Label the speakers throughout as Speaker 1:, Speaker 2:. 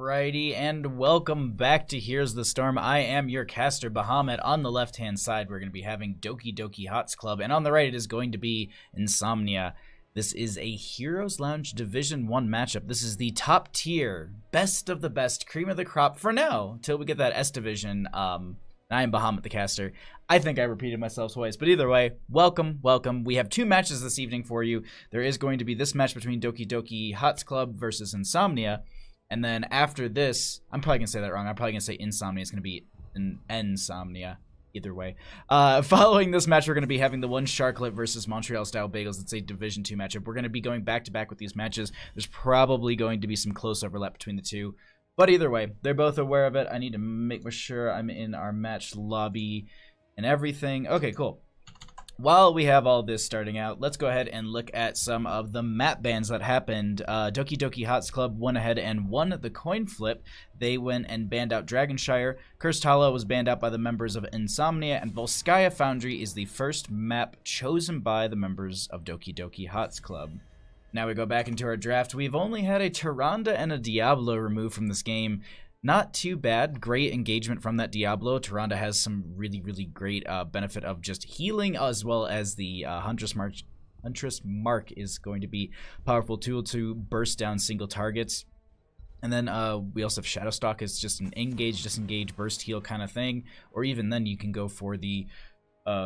Speaker 1: Alrighty, and welcome back to Here's the Storm. I am your caster, Bahamut. On the left-hand side, we're going to be having Doki HoTS Club, and on the right, it is going to be Nsomnia. This is a Heroes Lounge Division 1 matchup. This is the top tier, best of the best, cream of the crop for now, till we get that S Division. I am Bahamut the caster. I think I repeated myself twice, but either way, welcome. We have two matches this evening for you. There is going to be this match between Doki HoTS Club versus Nsomnia, and then after this, I'm probably going to say that wrong. I'm probably going to say Insomnia. It's going to be Nsomnia. Either way. Following this match, we're going to be having the one Sharklet versus Montreal Style Bagels. It's a Division 2 matchup. We're going to be going back-to-back with these matches. There's probably going to be some close overlap between the two. But either way, they're both aware of it. I need to make sure I'm in our match lobby and everything. Okay, cool. While we have all this starting out, let's go ahead and look at some of the map bans that happened. Doki HoTS Club went ahead and won the coin flip. They went and banned out Dragonshire. Cursed Hollow was banned out by the members of Insomnia, and Volskaya Foundry is the first map chosen by the members of Doki HoTS Club. Now we go back into our draft. We've only had a Tyrande and a Diablo removed from this game. Not too bad. Great engagement from that Diablo. Tyrande has some really great benefit of just healing, as well as the Huntress Mark is going to be a powerful tool to burst down single targets. And then we also have Shadowstalk as just an engage, disengage, burst heal kind of thing. Or even then you can go for the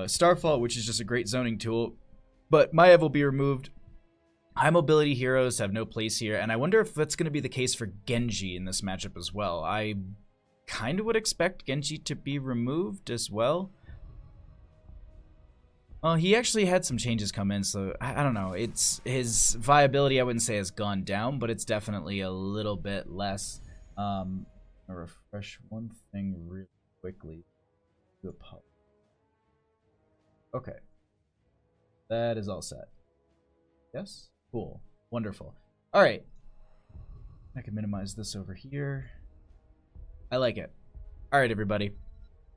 Speaker 1: Starfall, which is just a great zoning tool. But Maiev will be removed. High mobility heroes have no place here, and I wonder if that's going to be the case for Genji in this matchup as well. I kind of would expect Genji to be removed as well. Well, he actually had some changes come in, so I don't know. It's his viability, I wouldn't say has gone down, but it's definitely a little bit less. I'll refresh one thing really quickly. Okay. That is all set. Yes? Cool. Wonderful. Alright. I can minimize this over here. I like it. Alright, everybody.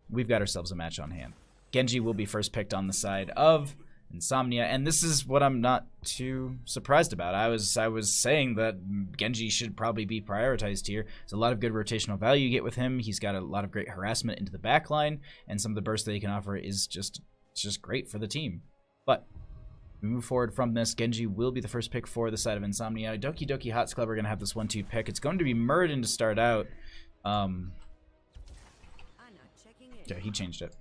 Speaker 1: We've got ourselves a match on hand. Genji will be first picked on the side of Insomnia, and this is what I'm not too surprised about. I was saying that Genji should probably be prioritized here. There's a lot of good rotational value you get with him. He's got a lot of great harassment into the backline, and some of the burst that he can offer is just great for the team. But we move forward from this. Genji will be the first pick for the side of Insomnia. Doki HoTS Club are going to have this 1-2 pick. It's going to be Muradin to start out. Yeah, he changed it.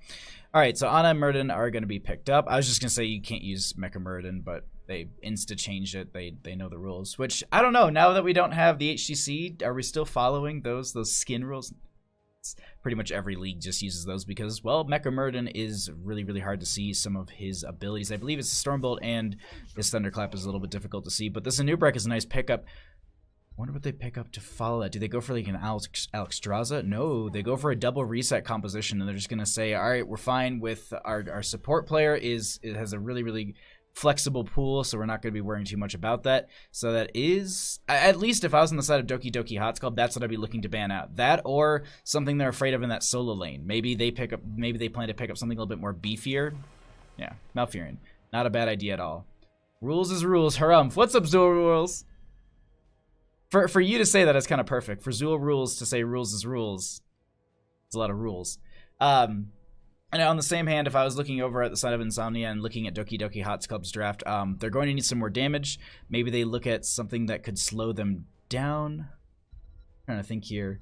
Speaker 1: Alright, so Ana and Muradin are going to be picked up. I was just going to say you can't use Mecha Muradin, but they insta-changed it. They know the rules, which, I don't know. Now that we don't have the HCC, are we still following those skin rules? Pretty much every league just uses those because, well, Mecha Muradin is really hard to see some of his abilities. I believe it's Stormbolt and his Thunderclap is a little bit difficult to see, but this Anubrek is a nice pickup. I wonder what they pick up to follow that. Do they go for like an Alexstrasza? No, they go for a double reset composition, and they're just going to say, all right, we're fine with our support player has a really flexible pool, so we're not going to be worrying too much about that. So that is, at least if I was on the side of Doki HoTS Club, that's what I'd be looking to ban out. That or something they're afraid of in that solo lane. Maybe they plan to pick up something a little bit more beefier. Yeah, Malfurion. Not a bad idea at all. Rules is rules. Harumph. What's up, Zul Rules? For you to say that, it's kind of perfect. For Zul Rules to say rules is rules, it's a lot of rules. And on the same hand, if I was looking over at the side of Insomnia and looking at Doki HoTS Club's draft, they're going to need some more damage. Maybe they look at something that could slow them down. I'm trying to think here.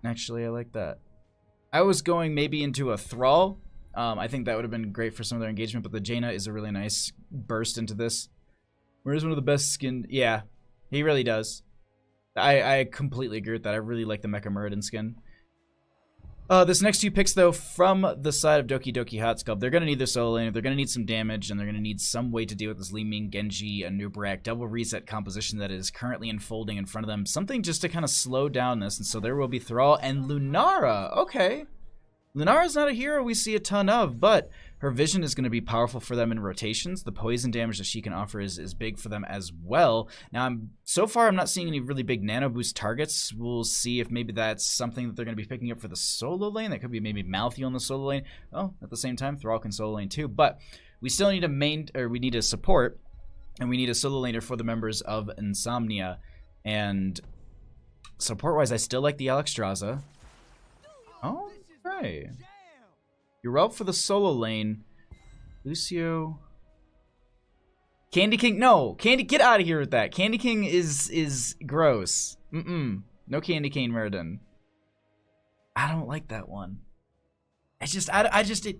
Speaker 1: Actually, I like that. I was going maybe into a Thrall. I think that would have been great for some of their engagement, but the Jaina is a really nice burst into this. Where's one of the best skin? Yeah, he really does. I completely agree with that. I really like the Mecha Muradin skin. This next two picks, though, from the side of Doki HoTS Club, they're going to need their solo lane, they're going to need some damage, and they're going to need some way to deal with this Li Ming, Genji, Anubrek double reset composition that is currently unfolding in front of them. Something just to kind of slow down this, and so there will be Thrall and Lunara. Okay. Lunara's not a hero we see a ton of, but her vision is going to be powerful for them in rotations. The poison damage that she can offer is big for them as well. Now, so far, I'm not seeing any really big nano boost targets. We'll see if maybe that's something that they're going to be picking up for the solo lane. That could be maybe Malthael in the solo lane. Oh, at the same time, Thrall can solo lane too. But we still need we need a support, and we need a solo laner for the members of Insomnia. And support-wise, I still like the Alexstrasza. Oh, right. You're up for the solo lane. Lucio. Candy King, no. Candy, get out of here with that. Candy King is gross. No Candy Cane Muradin. I don't like that one. It's just, it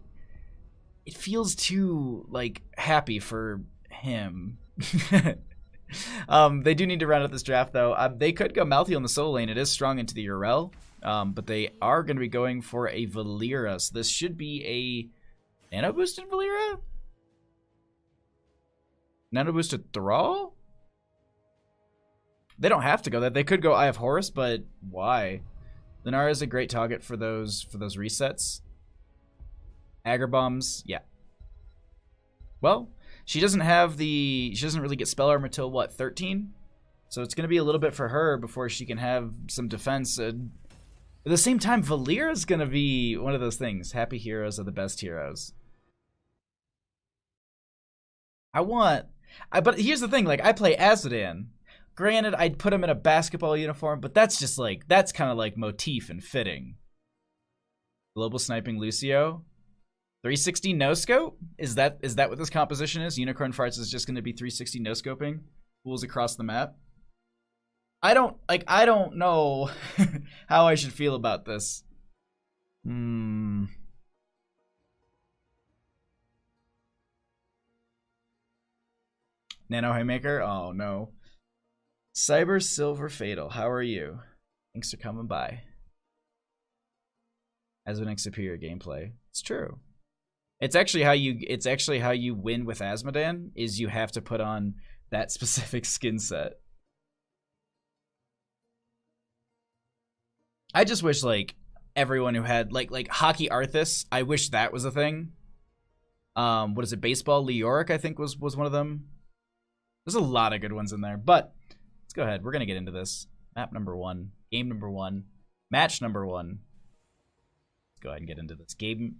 Speaker 1: feels too, like, happy for him. They do need to round out this draft, though. They could go Malthael in the solo lane. It is strong into the Urel. But they are going to be going for a Valeera. So this should be a nano-boosted Valeera? Nano-boosted Thrall? They don't have to go that. They could go Eye of Horus, but why? Lunara is a great target for those resets. Aggro-bombs, yeah. Well, she doesn't really get spell armor till what, 13? So it's going to be a little bit for her before she can have some defense. At the same time, Valeera is going to be one of those things. Happy heroes are the best heroes. But here's the thing, like, I play Azmodan. Granted, I'd put him in a basketball uniform, but that's just like, that's kind of like motif and fitting. Global sniping Lucio. 360 no scope? Is that what this composition is? Unicorn Farts is just going to be 360 no scoping fools across the map. I don't know how I should feel about this. Nano Haymaker? Oh no. Cyber Silver Fatal, how are you? Thanks for coming by. Azmodan superior gameplay. It's true. It's actually how you win with Azmodan, is you have to put on that specific skin set. I just wish, like, everyone who had like Hockey Arthas, I wish that was a thing. What is it? Baseball Leoric, I think was one of them. There's a lot of good ones in there, but let's go ahead. We're gonna get into this. Map number 1, game number 1, match number 1. Let's go ahead and get into this game.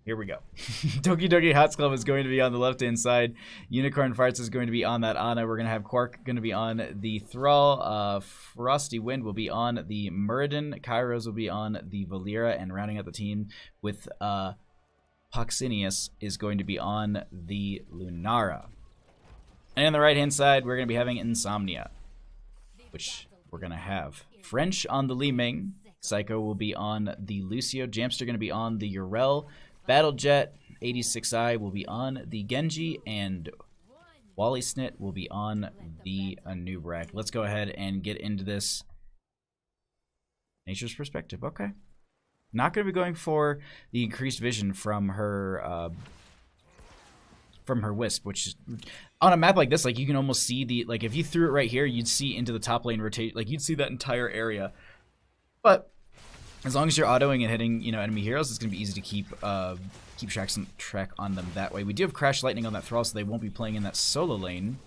Speaker 1: Here we go. Doki HoTS Club is going to be on the left-hand side. Unicorn Farts is going to be on that Ana. We're going to have Quark going to be on the Thrall. Frosty Wind will be on the Muradin. Kairos will be on the Valeera. And rounding out the team with Poxinius is going to be on the Lunara. And on the right-hand side, we're going to be having Nsomnia, which we're going to have French on the Li Ming. Psycho will be on the Lucio. Jamster going to be on the Urel. Battlejet 86i will be on the Genji, and Wally Snit will be on the Anubrak. Let's go ahead and get into this. Nature's Perspective, okay. Not going to be going for the increased vision from her Wisp, which is, on a map like this, like, you can almost see the, like, if you threw it right here, you'd see into the top lane rotate, like, you'd see that entire area. But as long as you're autoing and hitting, you know, enemy heroes, it's going to be easy to keep track on them that way. We do have Crash Lightning on that Thrall, so they won't be playing in that solo lane.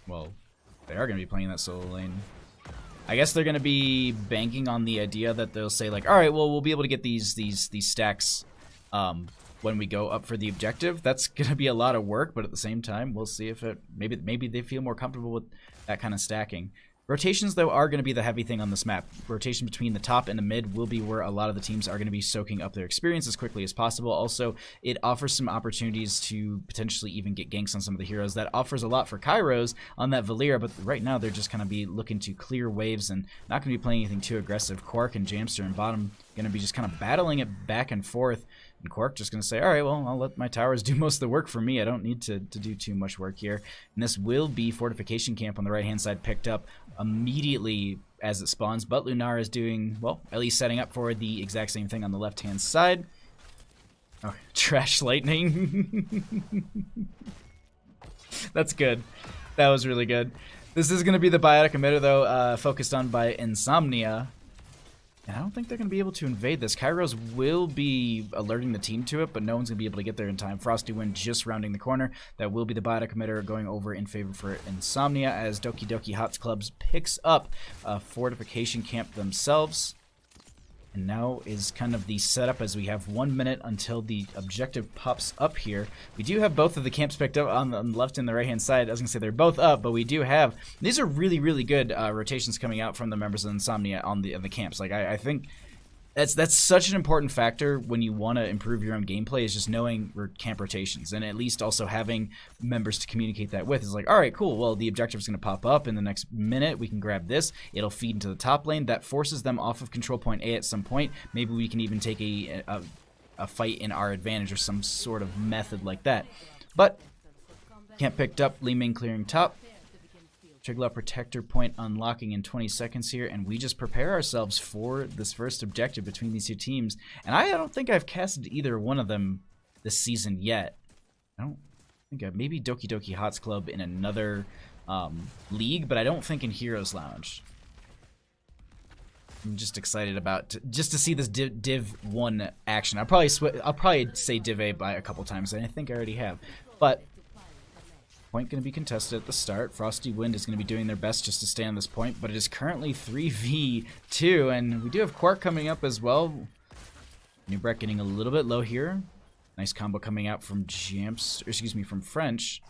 Speaker 1: Well, they are going to be playing in that solo lane. I guess they're going to be banking on the idea that they'll say, like, all right, well, we'll be able to get these stacks when we go up for the objective. That's going to be a lot of work, but at the same time, we'll see if it maybe they feel more comfortable with that kind of stacking. Rotations, though, are going to be the heavy thing on this map. Rotation between the top and the mid will be where a lot of the teams are going to be soaking up their experience as quickly as possible. Also, it offers some opportunities to potentially even get ganks on some of the heroes. That offers a lot for Kairos on that Valeera, but right now they're just going to be looking to clear waves and not going to be playing anything too aggressive. Quark and Jamster in bottom going to be just kind of battling it back and forth. And Quark just going to say, all right, well, I'll let my towers do most of the work for me. I don't need to do too much work here. And this will be Fortification Camp on the right-hand side picked up immediately as it spawns. But Lunara is doing, well, at least setting up for the exact same thing on the left-hand side. Oh, Trash Lightning. That's good. That was really good. This is going to be the Biotic Emitter, though, focused on by Nsomnia. And I don't think they're going to be able to invade this. Kairos will be alerting the team to it, but no one's going to be able to get there in time. Frosty Wind just rounding the corner. That will be the Biotic Emitter going over in favor for Nsomnia as Doki HoTS Club picks up a Fortification Camp themselves. And now is kind of the setup as we have 1 minute until the objective pops up here. We do have both of the camps picked up on the left and the right hand side. I was going to say they're both up, but we do have... These are really, really good rotations coming out from the members of Nsomnia on the camps. Like, I think that's such an important factor when you want to improve your own gameplay, is just knowing camp rotations, and at least also having members to communicate that with. Is like, all right, cool, well, the objective is going to pop up in the next minute. We can grab this. It'll feed into the top lane. That forces them off of control point A at some point. Maybe we can even take a fight in our advantage or some sort of method like that. But camp picked up, Li Ming clearing top. Triglav Protector point unlocking in 20 seconds here, and we just prepare ourselves for this first objective between these two teams. And I don't think I've casted either one of them this season yet. I don't think I've... Maybe Doki Doki HoTS Club in another league, but I don't think in Heroes Lounge. I'm just excited about just to see this Div 1 action. I'll probably say Div A by a couple times, and I think I already have. But point going to be contested at the start. Frosty Wind is going to be doing their best just to stay on this point, but it is currently 3v2, and we do have Quark coming up as well. Newbreck getting a little bit low here. Nice combo coming out from from French.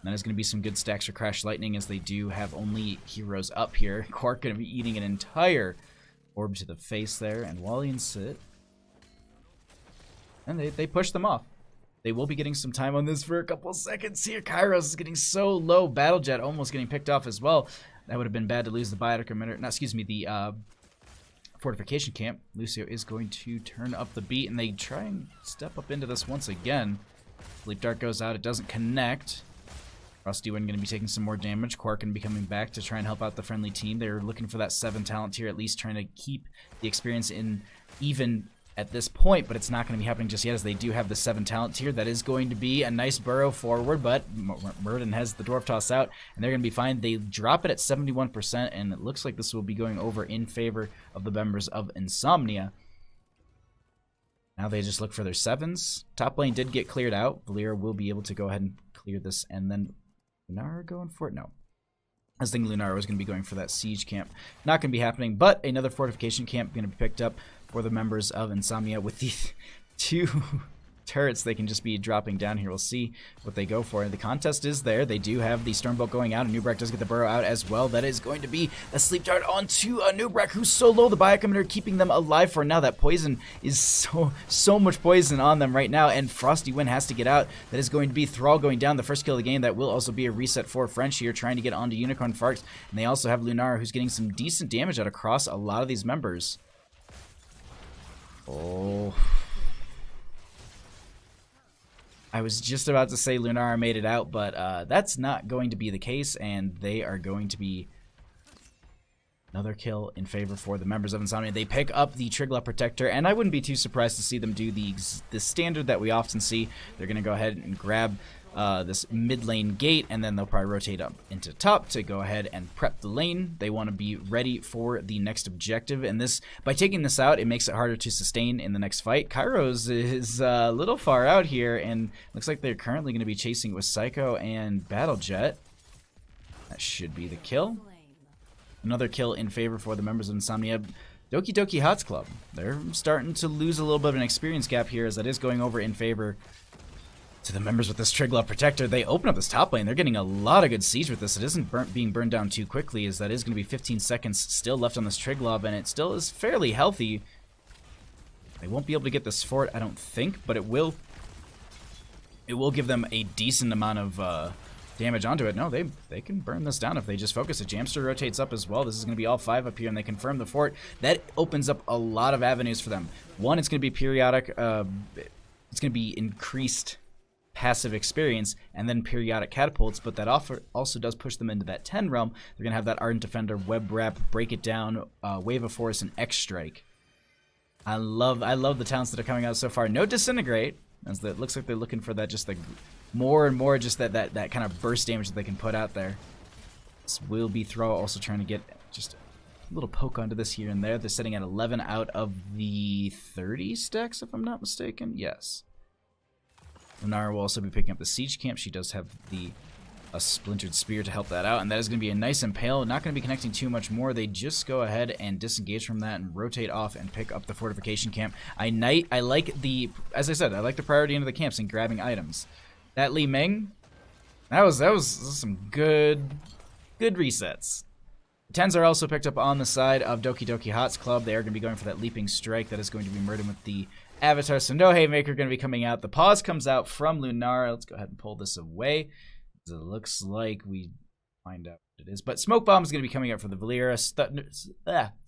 Speaker 1: And that is going to be some good stacks for Crash Lightning, as they do have only heroes up here. Quark going to be eating an entire orb to the face there, and Wally and Sit. And they push them off. They will be getting some time on this for a couple seconds here. Kairos is getting so low. Battle Jet almost getting picked off as well. That would have been bad to lose the biotic emitter. No, excuse me, the fortification camp. Lucio is going to turn up the beat, and they try and step up into this once again. Sleep Dart goes out. It doesn't connect. Frosty Wind going to be taking some more damage. Quark going to be coming back to try and help out the friendly team. They're looking for that 7 talent tier, at least trying to keep the experience in even at this point, but it's not going to be happening just yet, as they do have the 7 talent tier. That is going to be a nice burrow forward, but Murden has the Dwarf Toss out, and they're going to be fine. They drop it at 71%, and it looks like this will be going over in favor of the members of Nsomnia. Now they just look for their 7s. Top lane did get cleared out. Valir will be able to go ahead and clear this, and then Lunara going for it? No. I was thinking Lunara was going to be going for that siege camp. Not going to be happening, but another fortification camp going to be picked up for the members of Nsomnia with the 2 turrets they can just be dropping down here. We'll see what they go for. The contest is there. They do have the Stormbolt going out, and Newbreck does get the burrow out as well. That is going to be a sleep dart onto a Newbreck, who's so low. The biochemitter keeping them alive for now. That poison is so much poison on them right now, and Frosty Wind has to get out. That is going to be Thrall going down, the first kill of the game. That will also be a reset for French here, trying to get onto Unicorn Farks. And they also have Lunara, who's getting some decent damage out across a lot of these members. Oh, I was just about to say Lunara made it out, but that's not going to be the case, and they are going to be another kill in favor for the members of Nsomnia. They pick up the Triglav Protector, and I wouldn't be too surprised to see them do the standard that we often see. They're going to go ahead and grab this mid lane gate, and then they'll probably rotate up into top to go ahead and prep the lane. They want to be ready for the next objective, and this, by taking this out, it makes it harder to sustain in the next fight. Kairos is a little far out here, and looks like they're currently going to be chasing it with Psycho and Battle Jet. That should be the kill. Another kill in favor for the members of Nsomnia. Doki Doki HoTS Club, they're starting to lose a little bit of an experience gap here, as that is going over in favor to the members with this Triglav Protector. They open up this top lane. They're getting a lot of good siege with this. It isn't being burned down too quickly, as that is going to be 15 seconds still left on this Triglav, and it still is fairly healthy. They won't be able to get this fort, I don't think, but it will give them a decent amount of damage onto it. No, they can burn this down if they just focus. A Jamster rotates up as well. This is going to be all 5 up here, and they confirm the fort. That opens up a lot of avenues for them. One, it's going to be periodic. It's going to be increased passive experience, and then periodic catapults, but that also does push them into that 10 realm. They're going to have that Ardent Defender, Web Wrap, Break It Down, Wave of Force, and X Strike. I love the talents that are coming out so far. No Disintegrate, as it looks like they're looking for that, just the more and more just that kind of burst damage that they can put out there. This will be Throw also trying to get just a little poke onto this here and there. They're sitting at 11 out of the 30 stacks, if I'm not mistaken. Yes. Lunara will also be picking up the siege camp. She does have the a Splintered Spear to help that out, and that is going to be a nice impale. Not going to be connecting too much more. They just go ahead and disengage from that and rotate off and pick up the fortification camp. I like the, as I said, I like the priority into the camps and grabbing items. That Li Ming, that was some good resets. The 10s are also picked up on the side of Doki Doki HoTS Club. They are going to be going for that leaping strike that is going to be murdered with the Avatar. So no Haymaker going to be coming out. The pause comes out from Lunara. Let's go ahead and pull this away. It looks like we find out what it is. But Smoke Bomb is going to be coming out for the Valeera.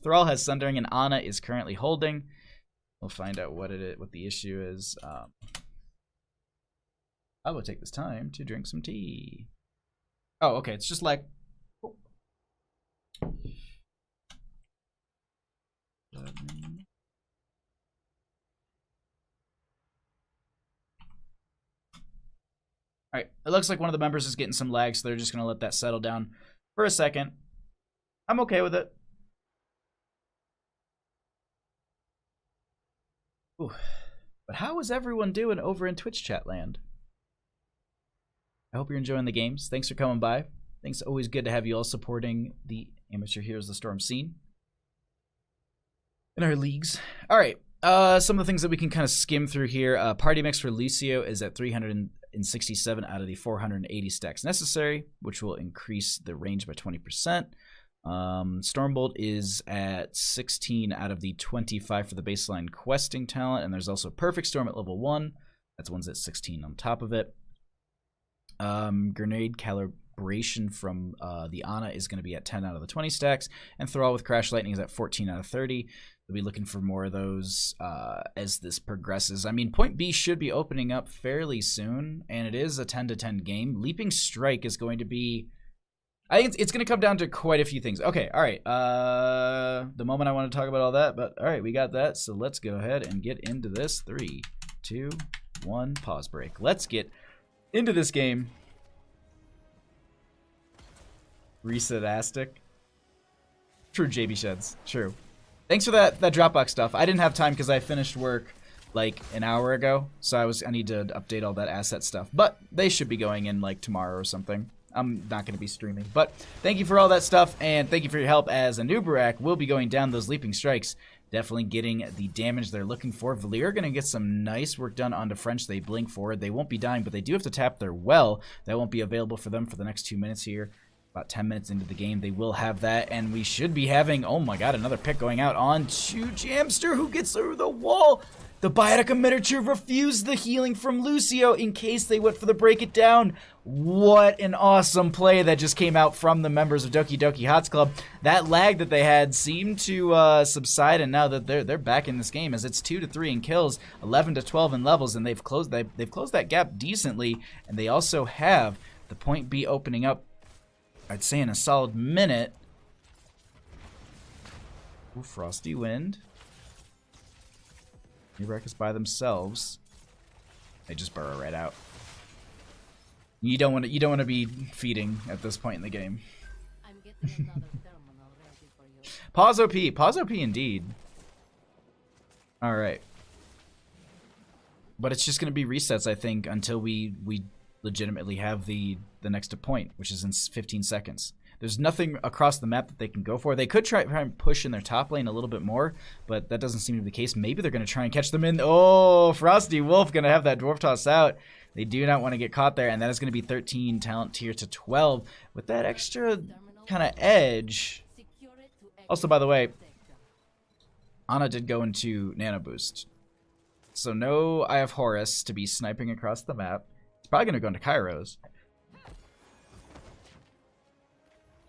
Speaker 1: Thrall has Sundering, and Ana is currently holding. We'll find out what the issue is. I will take this time to drink some tea. Oh, okay. It's just like... Alright, it looks like one of the members is getting some lag, so they're just going to let that settle down for a second. I'm okay with it. Ooh. But how is everyone doing over in Twitch chat land? I hope you're enjoying the games. Thanks for coming by. Thanks, always good to have you all supporting the Amateur Heroes of the Storm scene in our leagues. Alright, some of the things that we can kind of skim through here. Party mix for Lucio is at 367 out of the 480 stacks necessary, which will increase the range by 20%. Stormbolt is at 16 out of the 25 for the baseline questing talent, and there's also Perfect Storm at level 1. That's one's at 16 on top of it. Grenade calibration from the Ana is going to be at 10 out of the 20 stacks, and Thrall with Crash Lightning is at 14 out of 30. We'll be looking for more of those as this progresses. I mean, Point B should be opening up fairly soon, and it is a 10-10 game. Leaping Strike is going to be... I think it's going to come down to quite a few things. Okay, all right. The moment I want to talk about all that, but all right, we got that. So let's go ahead and get into this. 3, 2, 1, pause break. Let's get into this game. Reset-astic. True, JB Sheds. True. Thanks for that Dropbox stuff. I didn't have time because I finished work like an hour ago, so I need to update all that asset stuff. But they should be going in like tomorrow or something. I'm not going to be streaming. But thank you for all that stuff, and thank you for your help as Anubarak will be going down those leaping strikes. Definitely getting the damage they're looking for. Valeera going to get some nice work done onto French. They blink forward. They won't be dying, but they do have to tap their well. That won't be available for them for the next 2 minutes here. About 10 minutes into the game, they will have that, and we should be having, oh my god, another pick going out on to Jamster, who gets through the wall. The Biotica miniature refused the healing from Lucio in case they went for the break it down. What an awesome play that just came out from the members of Doki Doki HoTS Club. That lag that they had seemed to subside, and now that they're back in this game, as it's 2-3 in kills, 11-12 in levels, and they've closed that gap decently, and they also have the Point B opening up, I'd say, in a solid minute. Ooh, Frosty Wind. Nubarak is by themselves. They just burrow right out. You don't want to be feeding at this point in the game.
Speaker 2: I'm getting another terminal ready for you.
Speaker 1: Pause OP. Pause OP indeed. Alright. But it's just going to be resets, I think, until we legitimately have the next point, which is in 15 seconds. There's nothing across the map that they can go for. They could try and push in their top lane a little bit more, but that doesn't seem to be the case. Maybe they're going to try and catch them in. Oh, Frosty Wolf going to have that Dwarf Toss out. They do not want to get caught there, and that is going to be 13 talent tier to 12 with that extra kind of edge. Also, by the way, Ana did go into Nano Boost. So no I have Horus to be sniping across the map. It's probably going to go into Kairos.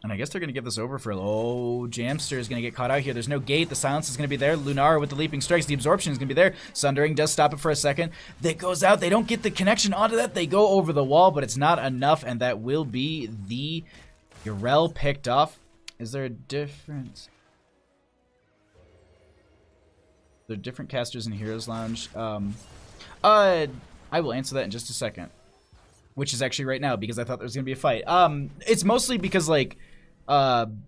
Speaker 1: And I guess they're going to give this over for... Oh, Jamster is going to get caught out here. There's no gate. The silence is going to be there. Lunara with the leaping strikes. The absorption is going to be there. Sundering does stop it for a second. That goes out. They don't get the connection onto that. They go over the wall, but it's not enough, and that will be the Urel picked off. Is there a difference? There are different casters in Heroes Lounge. I will answer that in just a second. Which is actually right now, because I thought there was going to be a fight. It's mostly because, like I'm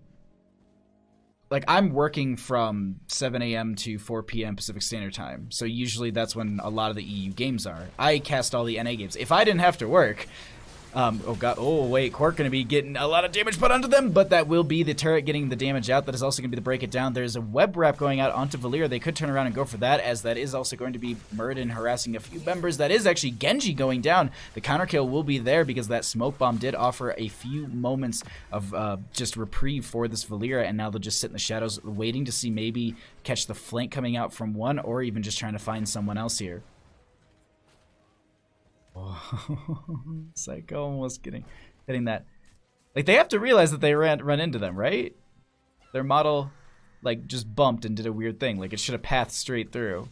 Speaker 1: working from 7 a.m. to 4 p.m. Pacific Standard Time. So usually that's when a lot of the EU games are. I cast all the NA games. If I didn't have to work, Oh god, oh wait, Quark gonna be getting a lot of damage put onto them, but that will be the turret getting the damage out. That is also gonna be the break it down. There's a web wrap going out onto Valir. They could turn around and go for that, as that is also going to be Muradin harassing a few members. That is actually Genji going down. The counter kill will be there because that smoke bomb did offer a few moments of just reprieve for this Valir, and now they'll just sit in the shadows waiting to see maybe catch the flank coming out from one, or even just trying to find someone else here. Psycho almost getting that. Like, they have to realize that they run into them, right? Their model, like, just bumped and did a weird thing. Like, it should have pathed straight through.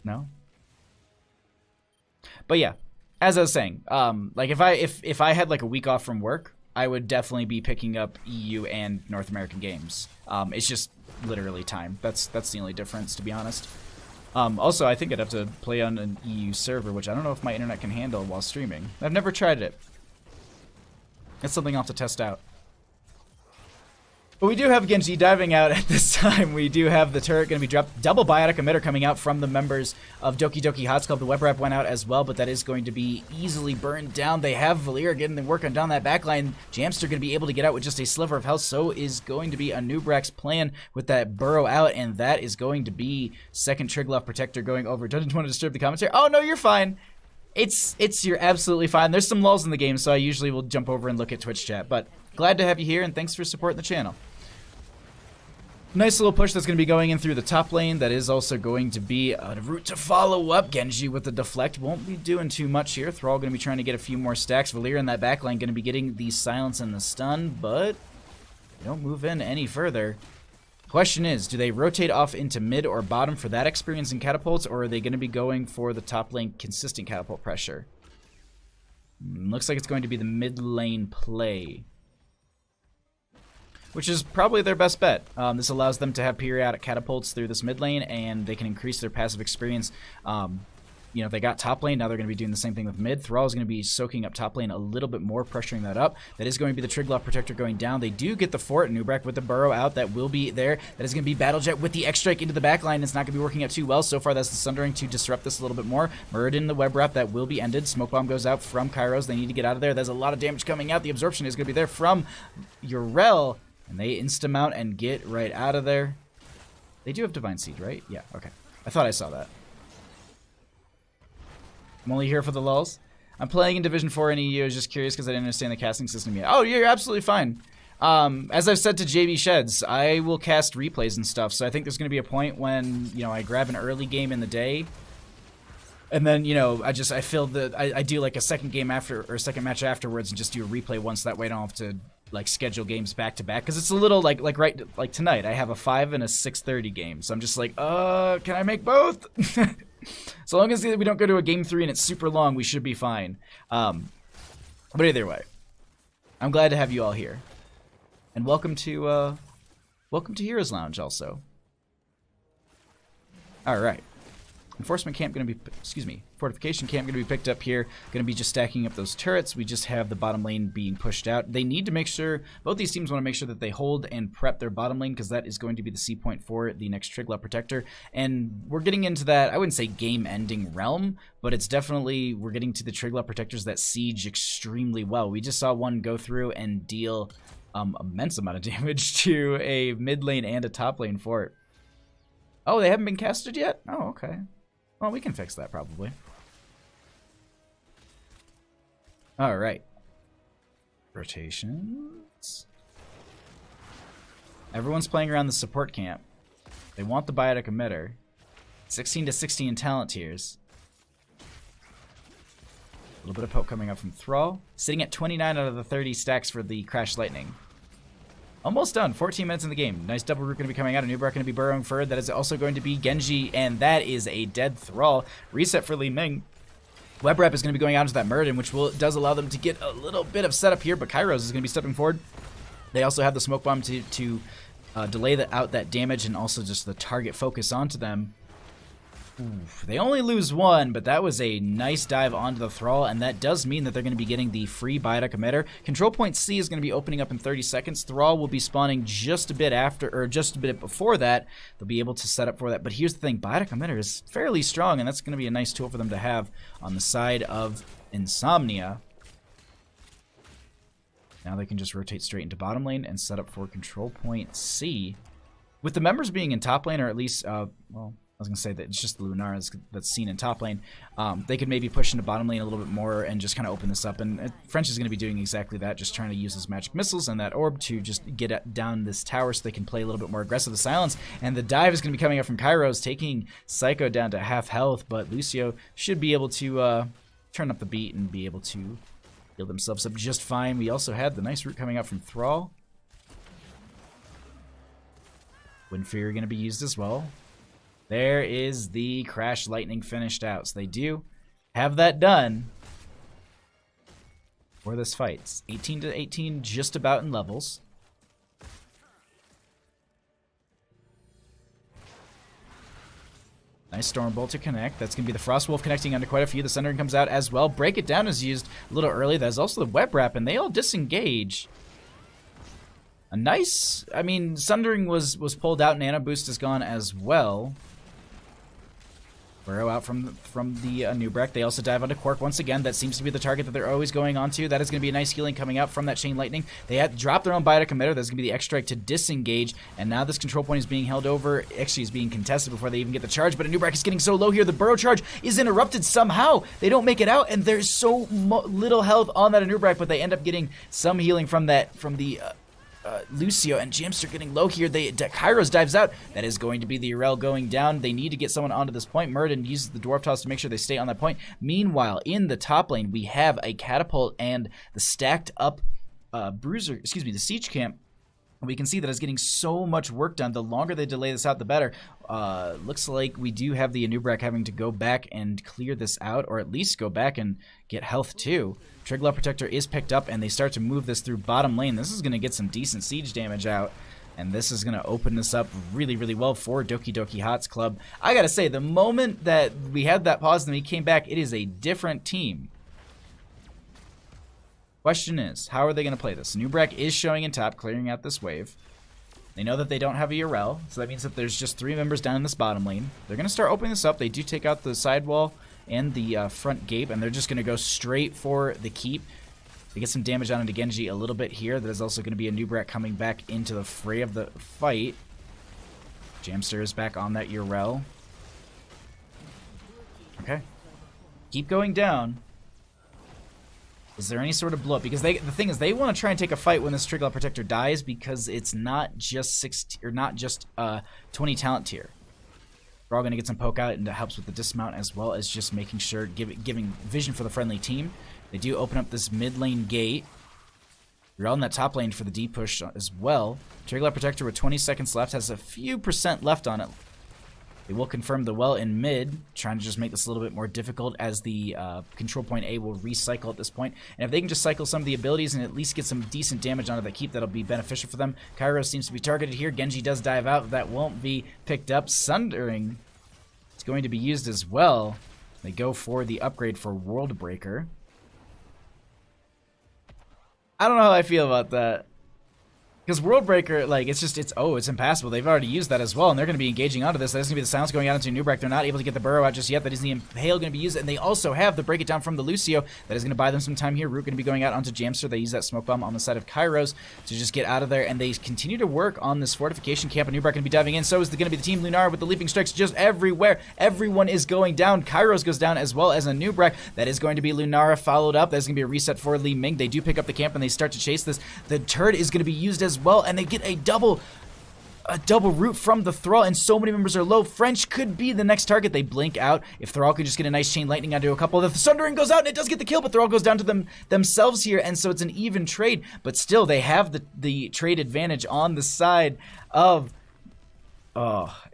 Speaker 1: No? But yeah, as I was saying, like, if I had like a week off from work, I would definitely be picking up EU and North American games. It's just literally time. That's the only difference, to be honest. Also, I think I'd have to play on an EU server, which I don't know if my internet can handle while streaming. I've never tried it. That's something I'll have to test out. But we do have Genji diving out at this time. We do have the turret going to be dropped. Double biotic emitter coming out from the members of Doki Doki HoTS Club. The web wrap went out as well, but that is going to be easily burned down. They have Valir getting the work on down that backline. Jamster going to be able to get out with just a sliver of health. So is going to be Anubrax's plan with that burrow out, and that is going to be second Triglav Protector going over. Don't want to disturb the commentary. Oh no, you're fine. You're absolutely fine. There's some lulls in the game, so I usually will jump over and look at Twitch chat. But glad to have you here, and thanks for supporting the channel. Nice little push that's going to be going in through the top lane. That is also going to be a route to follow up. Genji with the deflect. Won't be doing too much here. Thrall going to be trying to get a few more stacks. Valir in that back line going to be getting the silence and the stun, but don't move in any further. Question is, do they rotate off into mid or bottom for that experience in catapults, or are they going to be going for the top lane consistent catapult pressure? Looks like it's going to be the mid lane play, which is probably their best bet. This allows them to have periodic catapults through this mid lane, and they can increase their passive experience. You know, they got top lane, now they're going to be doing the same thing with mid. Thrall is going to be soaking up top lane a little bit more, pressuring that up. That is going to be the Triglav Protector going down. They do get the fort. Nubrak with the burrow out. That will be there. That is going to be Battle Jet with the X-Strike into the back line. It's not going to be working out too well. So far, that's the Sundering to disrupt this a little bit more. Muradin, the web wrap, that will be ended. Smoke Bomb goes out from Kairos. They need to get out of there. There's a lot of damage coming out. The absorption is going to be there from Urel. And they insta-mount and get right out of there. They do have Divine Seed, right? Yeah, okay. I thought I saw that. I'm only here for the lulls. I'm playing in Division 4 in EU. I was just curious because I didn't understand the casting system yet. Oh, you're absolutely fine. As I've said to JB Sheds, I will cast replays and stuff. So I think there's going to be a point when, you know, I grab an early game in the day. And then, you know, I feel that I do like a second game after, or second match afterwards, and just do a replay once. That way I don't have to like schedule games back to back, because it's a little like tonight I have a 5 and a 6:30 game, so I'm just like, can I make both? So long as we don't go to a game 3 and it's super long, we should be fine. But either way, I'm glad to have you all here, and welcome to Heroes Lounge also. All right. Enforcement camp going to be, fortification camp going to be picked up here. Going to be just stacking up those turrets. We just have the bottom lane being pushed out. They need to make sure, both these teams want to make sure that they hold and prep their bottom lane, because that is going to be the C point for the next Triglav Protector. And we're getting into that, I wouldn't say game-ending realm, but it's definitely, we're getting to the Triglav Protectors that siege extremely well. We just saw one go through and deal immense amount of damage to a mid lane and a top lane fort. Oh, they haven't been casted yet? Oh, okay. Well, we can fix that probably. All right. Rotations. Everyone's playing around the support camp. They want the biotic emitter. 16 to 16 in talent tiers. A little bit of poke coming up from Thrall. Sitting at 29 out of the 30 stacks for the Crash Lightning. Almost done. 14 minutes in the game. Nice double root going to be coming out. A Nubrak going to be burrowing forward. That is also going to be Genji, and that is a dead Thrall. Reset for Li Ming. Web Rep is going to be going out into that Muradin, which does allow them to get a little bit of setup here, but Kairos is going to be stepping forward. They also have the Smoke Bomb to delay out that damage, and also just the target focus onto them. Oof, they only lose one, but that was a nice dive onto the Thrall, and that does mean that they're going to be getting the free biotic emitter. Control point C is going to be opening up in 30 seconds. Thrall will be spawning just a bit after, or just a bit before that. They'll be able to set up for that. But here's the thing, biotic emitter is fairly strong, and that's going to be a nice tool for them to have on the side of Nsomnia. Now they can just rotate straight into bottom lane and set up for control point C. With the members being in top lane, or at least, well, I was going to say that it's just the Lunara that's seen in top lane. They could maybe push into bottom lane a little bit more and just kind of open this up. And French is going to be doing exactly that, just trying to use his magic missiles and that orb to just get down this tower so they can play a little bit more aggressive. The silence and the dive is going to be coming up from Kairos, taking Psycho down to half health. But Lucio should be able to turn up the beat and be able to heal themselves up just fine. We also had the nice root coming up from Thrall. Wind Fury going to be used as well. There is the Crash Lightning finished out. So they do have that done for this fight. It's 18 to 18, just about in levels. Nice Stormbolt to connect. That's going to be the Frost Wolf connecting onto quite a few. The Sundering comes out as well. Break It Down is used a little early. There's also the Web Wrap, and they all disengage. A nice, I mean, Sundering was pulled out. Nano Boost is gone as well. Burrow out from the Nubrak. They also dive onto Quark once again. That seems to be the target that they're always going on to. That is going to be a nice healing coming out from that Chain Lightning. They had to drop their own biotic emitter. That's going to be the X-Strike to disengage. And now this control point is being held over. Actually, is being contested before they even get the charge. But a Nubrak is getting so low here. The Burrow charge is interrupted somehow. They don't make it out. And there's so little health on that Nubrak. But they end up getting some healing from the Lucio and Jamster getting low here. Kairos dives out. That is going to be the Urel going down. They need to get someone onto this point. Murden uses the Dwarf Toss to make sure they stay on that point. Meanwhile, in the top lane, we have a Catapult and the stacked up the Siege Camp. We can see that it's getting so much work done. The longer they delay this out, the better. Looks like we do have the Anubrak having to go back and clear this out, or at least go back and get health too. Triglav Protector is picked up, and they start to move this through bottom lane. This is going to get some decent siege damage out, and this is going to open this up really, really well for Doki Doki HoTS Club. I got to say, the moment that we had that pause and we came back, it is a different team. Question is, how are they going to play this? Nubrak is showing in top, clearing out this wave. They know that they don't have a Urel, so that means that there's just 3 members down in this bottom lane. They're going to start opening this up. They do take out the sidewall and the front gate, and they're just going to go straight for the keep. They get some damage on into Genji a little bit here. There's also going to be a Nubrak coming back into the fray of the fight. Jamster is back on that Urel. Okay. Keep going down. Is there any sort of blow up? Because the thing is, they want to try and take a fight when this Triglav Protector dies, because it's not just 20 talent tier. We're all going to get some poke out, and that helps with the dismount as well as just making sure, giving vision for the friendly team. They do open up this mid lane gate. You're all in that top lane for the D push as well. Triglav Protector with 20 seconds left has a few % left on it. They will confirm the well in mid, trying to just make this a little bit more difficult, as the control point A will recycle at this point. And if they can just cycle some of the abilities and at least get some decent damage onto that keep, that'll be beneficial for them. Kairos seems to be targeted here. Genji does dive out. That won't be picked up. Sundering is going to be used as well. They go for the upgrade for World Breaker. I don't know how I feel about that. Because World Breaker, like, it's impassable. They've already used that as well, and they're going to be engaging onto this. That's going to be the silence going out into Nubrak. They're not able to get the Burrow out just yet. That is the Impale going to be used, and they also have the Break It Down from the Lucio. That is going to buy them some time here. Root going to be going out onto Jamster. They use that Smoke Bomb on the side of Kairos to just get out of there, and they continue to work on this fortification camp, and Nubrak going to be diving in. So is going to be the Team Lunar with the Leaping Strikes just everywhere. Everyone is going down. Kairos goes down as well as a Nubrak. That is going to be Lunara followed up. That's going to be a reset for Li Ming. They do pick up the camp, and they start to chase this. The Turd is going to be used as well, and they get a double root from the Thrall, and so many members are low. French could be the next target. They blink out. If Thrall could just get a nice Chain Lightning onto a couple, the Sundering goes out and it does get the kill, but Thrall goes down to themselves here, and so it's an even trade, but still they have the trade advantage on the side of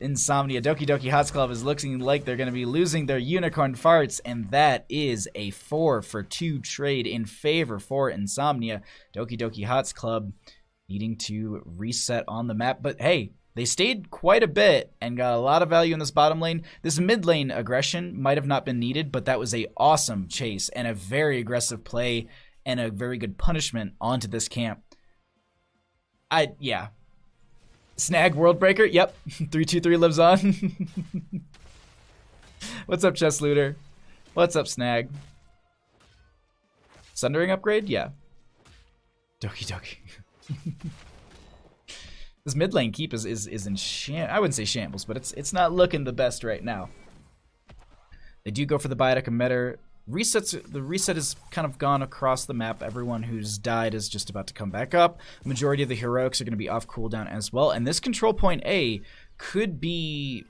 Speaker 1: Insomnia. Doki Doki HoTS Club is looking like they're going to be losing their unicorn farts, and that is a 4-for-2 trade in favor for Insomnia. Doki Doki HoTS Club needing to reset on the map. But hey, They stayed quite a bit and got a lot of value in this bottom lane. This mid lane aggression might have not been needed, but that was a awesome chase and a very aggressive play and a very good punishment onto this camp. Yeah. Snag Worldbreaker. Yep. 323 lives on. What's up, Chest Looter? What's up, Snag? Sundering upgrade? Yeah. Doki Doki. This mid lane keep is in I wouldn't say shambles, but it's not looking the best right now. They do go for the Biotic emitter. The reset has kind of gone across the map. Everyone who's died is just about to come back up. Majority of the heroics are going to be off cooldown as well. And this control point A could be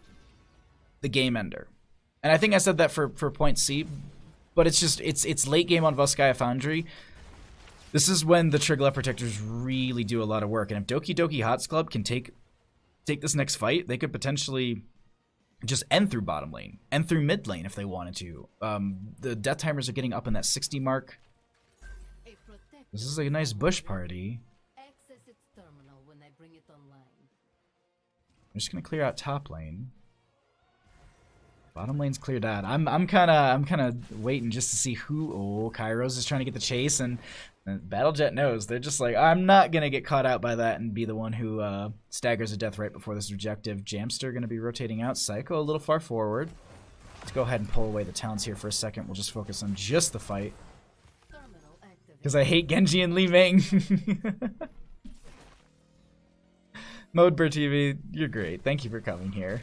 Speaker 1: the game ender. And I think I said that for point C, but it's just it's late game on Volskaya Foundry. This is when the Triglav Protectors really do a lot of work. And if Doki Doki HoTS Club can take this next fight, they could potentially just end through bottom lane, end through mid lane if they wanted to. The death timers are getting up in that 60 mark. This is a nice bush party. I'm just gonna clear out top lane. Bottom lane's cleared out. I'm kind of waiting just to see who. Oh, Kairos is trying to get the chase, and Battlejet knows. They're just like, I'm not gonna get caught out by that and be the one who staggers to death right before this objective. Jamster gonna be rotating out. Psycho a little far forward. Let's go ahead and pull away the talents here for a second. We'll just focus on just the fight, because I hate Genji and Li Ming. Modebur TV, you're great. Thank you for coming here.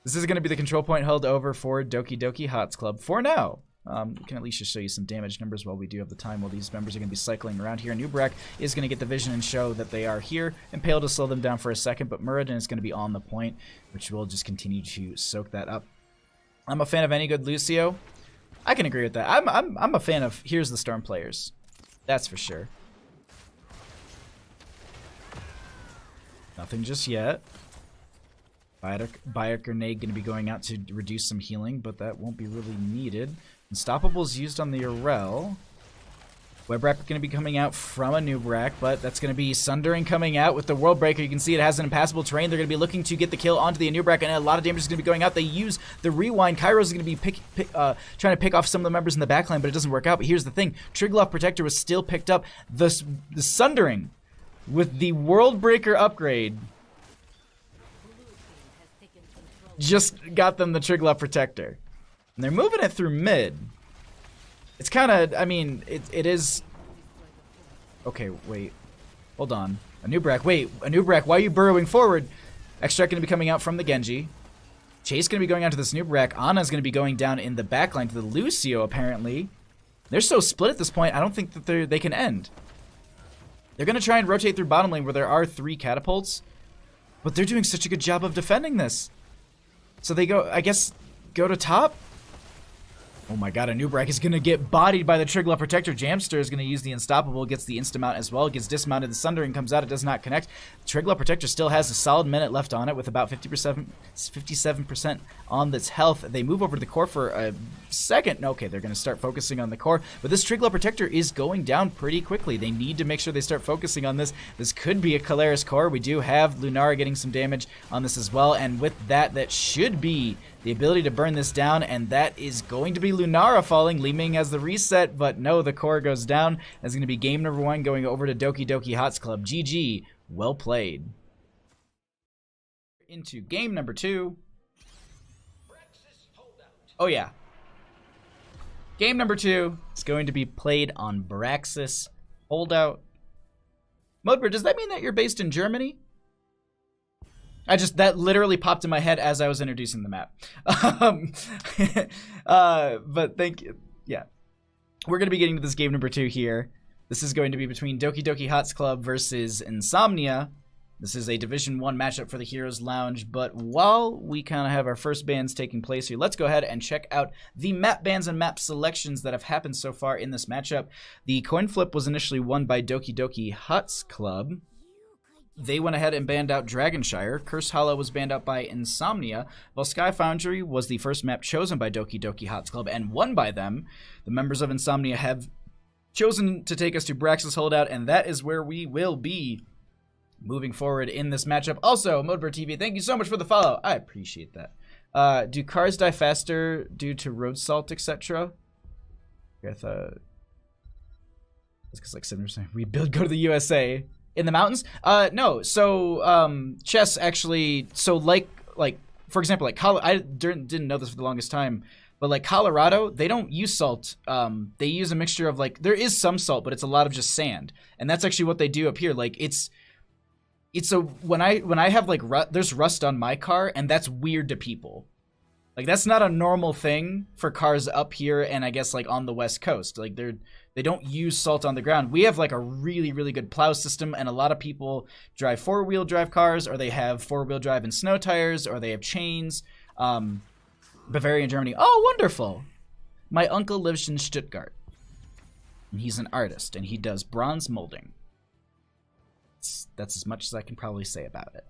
Speaker 1: This is going to be the control point held over for Doki Doki HoTS Club for now. We can at least just show you some damage numbers while we do have the time, while these members are going to be cycling around here. Nubrak is going to get the vision and show that they are here. Impale to slow them down for a second, but Muradin is going to be on the point, which will just continue to soak that up. I'm a fan of any good Lucio. I can agree with that. I'm a fan of Here's the Storm players. That's for sure. Nothing just yet. Biotic Grenade going to be going out to reduce some healing, but that won't be really needed. Unstoppable is used on the Arel. Webwrap going to be coming out from a Nubrak, but that's going to be Sundering coming out with the Worldbreaker. You can see it has an impassable terrain. They're going to be looking to get the kill onto the Nubrak, and a lot of damage is going to be going out. They use the Rewind. Kairos is going to be trying to pick off some of the members in the backline, but it doesn't work out. But here's the thing. Triglav Protector was still picked up. The Sundering with the Worldbreaker upgrade just got them the Triglav Protector. And they're moving it through mid. It's kind of, I mean, it is... Okay, wait. Hold on. A Nubrak, wait. A Nubrak, why are you burrowing forward? Extract going to be coming out from the Genji. Chase going to be going out to this Nubrak. Ana's going to be going down in the backline to the Lucio, apparently. They're so split at this point, I don't think that they can end. They're going to try and rotate through bottom lane where there are 3 catapults. But they're doing such a good job of defending this. So they go, I guess, go to top? Oh my god, a Nubrak is going to get bodied by the Triglav Protector. Jamster is going to use the Unstoppable, gets the Instamount as well, gets dismounted, the Sundering comes out, it does not connect. Triglav Protector still has a solid minute left on it with about 57% on its health. They move over to the core for a second. Okay, they're going to start focusing on the core, but this Triglav Protector is going down pretty quickly. They need to make sure they start focusing on this. This could be a Kalaris core. We do have Lunara getting some damage on this as well, and with that, that should be the ability to burn this down, and that is going to be Lunara falling. Li Ming has the reset, but no, the core goes down. That's going to be game number 1 going over to Doki Doki HoTS Club. GG. Well played. Into game number 2. Oh yeah. Game number 2 is going to be played on Braxis Holdout. Modebur, does that mean that you're based in Germany? That literally popped in my head as I was introducing the map. But thank you. Yeah. We're going to be getting to this game number 2 here. This is going to be between Doki Doki HoTS Club versus Nsomnia. This is a Division 1 matchup for the Heroes Lounge, but while we kind of have our first bans taking place here, let's go ahead and check out the map bans and map selections that have happened so far in this matchup. The coin flip was initially won by Doki Doki HoTS Club. They went ahead and banned out Dragonshire. Curse Hollow was banned out by Insomnia. Volskaya Foundry was the first map chosen by Doki Doki HoTS Club and won by them. The members of Insomnia have chosen to take us to Braxis Holdout, and that is where we will be moving forward in this matchup. Also, Modebird TV, thank you so much for the follow. I appreciate that. Do cars die faster due to road salt, etc.? I thought it's because like 7% rebuild, go to the USA in the mountains. No. So chess actually. So like for example, like I didn't know this for the longest time, but like Colorado, they don't use salt. They use a mixture of like there is some salt, but it's a lot of just sand, and that's actually what they do up here. Like it's a when I have like there's rust on my car, and that's weird to people. Like that's not a normal thing for cars up here, and I guess like on the West Coast, like they don't use salt on the ground. We have like a really, really good plow system, and a lot of people drive 4-wheel drive cars, or they have 4-wheel drive and snow tires, or they have chains. Bavaria, Germany. Oh, wonderful. My uncle lives in Stuttgart, and he's an artist, and he does bronze molding. That's as much as I can probably say about it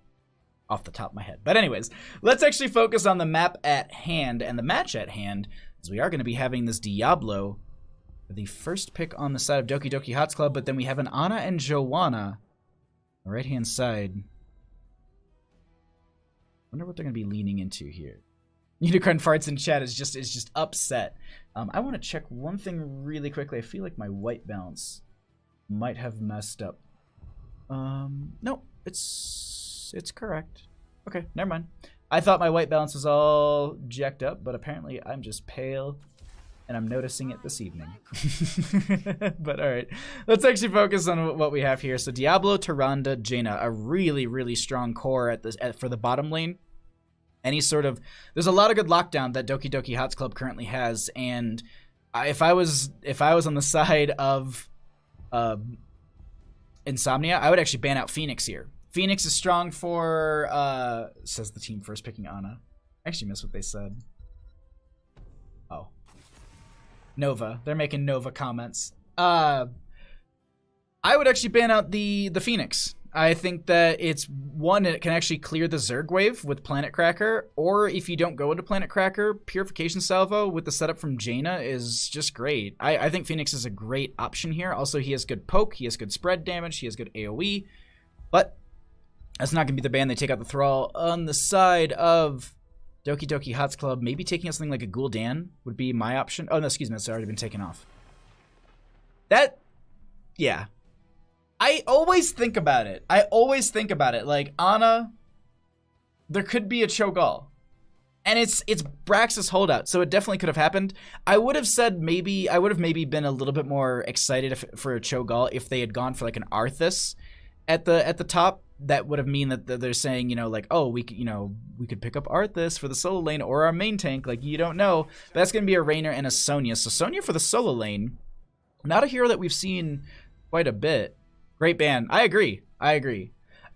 Speaker 1: off the top of my head. But anyways, let's actually focus on the map at hand and the match at hand, as we are going to be having this Diablo, the first pick on the side of Doki Doki HoTS Club, but then we have an Ana and Joanna on the right-hand side. Wonder what they're going to be leaning into here. Unicorn Farts in chat is just upset. I want to check one thing really quickly. I feel like my white balance might have messed up. No, it's correct. Okay, never mind. I thought my white balance was all jacked up, but apparently I'm just pale, and I'm noticing it this evening. But all right, let's actually focus on what we have here. So Diablo, Tyrande, Jaina, a really, really strong core for the bottom lane. There's a lot of good lockdown that Doki Doki HoTS Club currently has, and if I was on the side of Nsomnia, I would actually ban out Phoenix here. Phoenix is strong for, says the team first picking Ana. I actually missed what they said. Oh. Nova. They're making Nova comments. I would actually ban out the Phoenix. I think that it can actually clear the Zerg wave with Planet Cracker, or if you don't go into Planet Cracker, Purification Salvo with the setup from Jaina is just great. I think Phoenix is a great option here. Also, he has good poke, he has good spread damage, he has good AoE, but that's not going to be the ban. They take out the Thrall. On the side of Doki Doki HoTS Club, maybe taking out something like a Gul'dan would be my option. Oh, no, excuse me, that's already been taken off. Yeah. I always think about it. Like, Ana, there could be a Cho'Gall. And it's Brax's holdout, so it definitely could have happened. I would have maybe been a little bit more excited for a Cho'Gall if they had gone for like an Arthas at the top. That would have mean that they're saying, you know, like, oh, we could pick up Arthas for the solo lane or our main tank, like, you don't know. But that's going to be a Raynor and a Nsomnia. So Nsomnia for the solo lane, not a hero that we've seen quite a bit. Great ban. I agree. I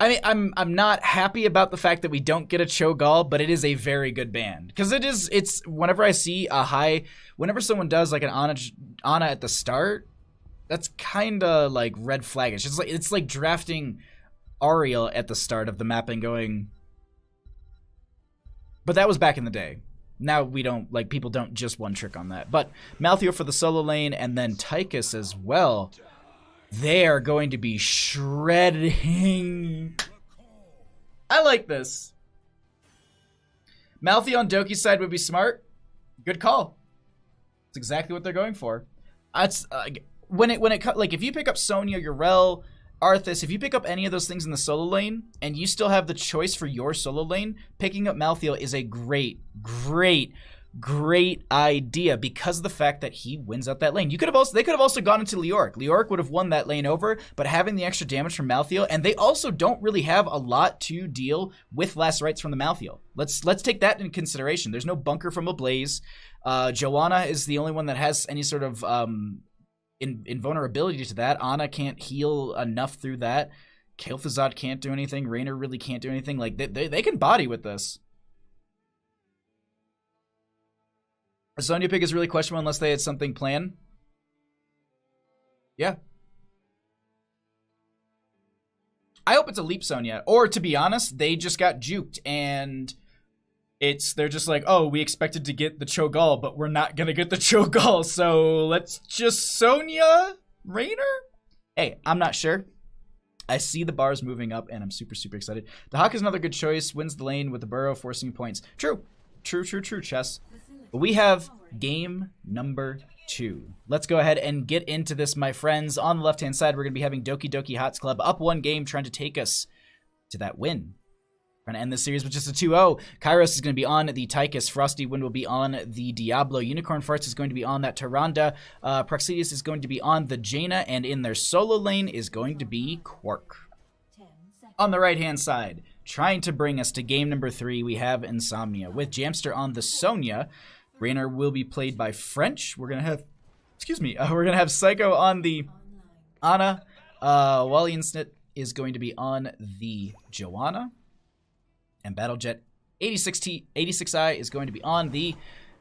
Speaker 1: mean, I'm not happy about the fact that we don't get a Cho'Gall, but it is a very good ban. Because it's whenever I see whenever someone does like an Ana at the start, that's kind of like red flag. It's like drafting Ariel at the start of the map and going, but that was back in the day. Now we don't, like, people don't just one trick on that. But Malthael for the solo lane, and then Tychus as well. They are going to be shredding. I like this. Malthael on Doki's side would be smart. Good call. That's exactly what they're going for. That's when it like if you pick up Sonya, Yrel, Arthas, if you pick up any of those things in the solo lane and you still have the choice for your solo lane, picking up Malthael is a great idea because of the fact that he wins out that lane. They could have also gone into Leoric. Leoric would have won that lane over, but having the extra damage from Malthael, and they also don't really have a lot to deal with last rites from the Malthael. Let's take that into consideration. There's no bunker from Ablaze. Joanna is the only one that has any sort of invulnerability to that. Ana can't heal enough through that. Kel'Thuzad can't do anything. Raynor really can't do anything. Like they can body with this. A Sonya pick is really questionable unless they had something planned. Yeah. I hope it's a Leap Sonya. Or to be honest, they just got juked and they're just like, oh, we expected to get the Cho'Gall, but we're not gonna get the Cho'Gall, so let's just Sonya Raynor? Hey, I'm not sure. I see the bars moving up, and I'm super, super excited. Dahaka's another good choice. Wins the lane with the burrow, forcing points. True. True, true, true, chess. But we have game number 2. Let's go ahead and get into this, my friends. On the left-hand side, we're going to be having Doki Doki HoTS Club up 1 game, trying to take us to that win. Trying to end this series with just a 2-0. Kairos is going to be on the Tychus. Frosty Wind will be on the Diablo. Unicorn Farts is going to be on that Tyrande. Proxidius is going to be on the Jaina. And in their solo lane is going to be Quark. On the right-hand side, trying to bring us to game number 3, we have Nsomnia. With Jamster on the Sonya. Raynor will be played by French. We're going to have, we're going to have Psycho on the Ana. Wally and Snit is going to be on the Joanna. And Battlejet 86i is going to be on the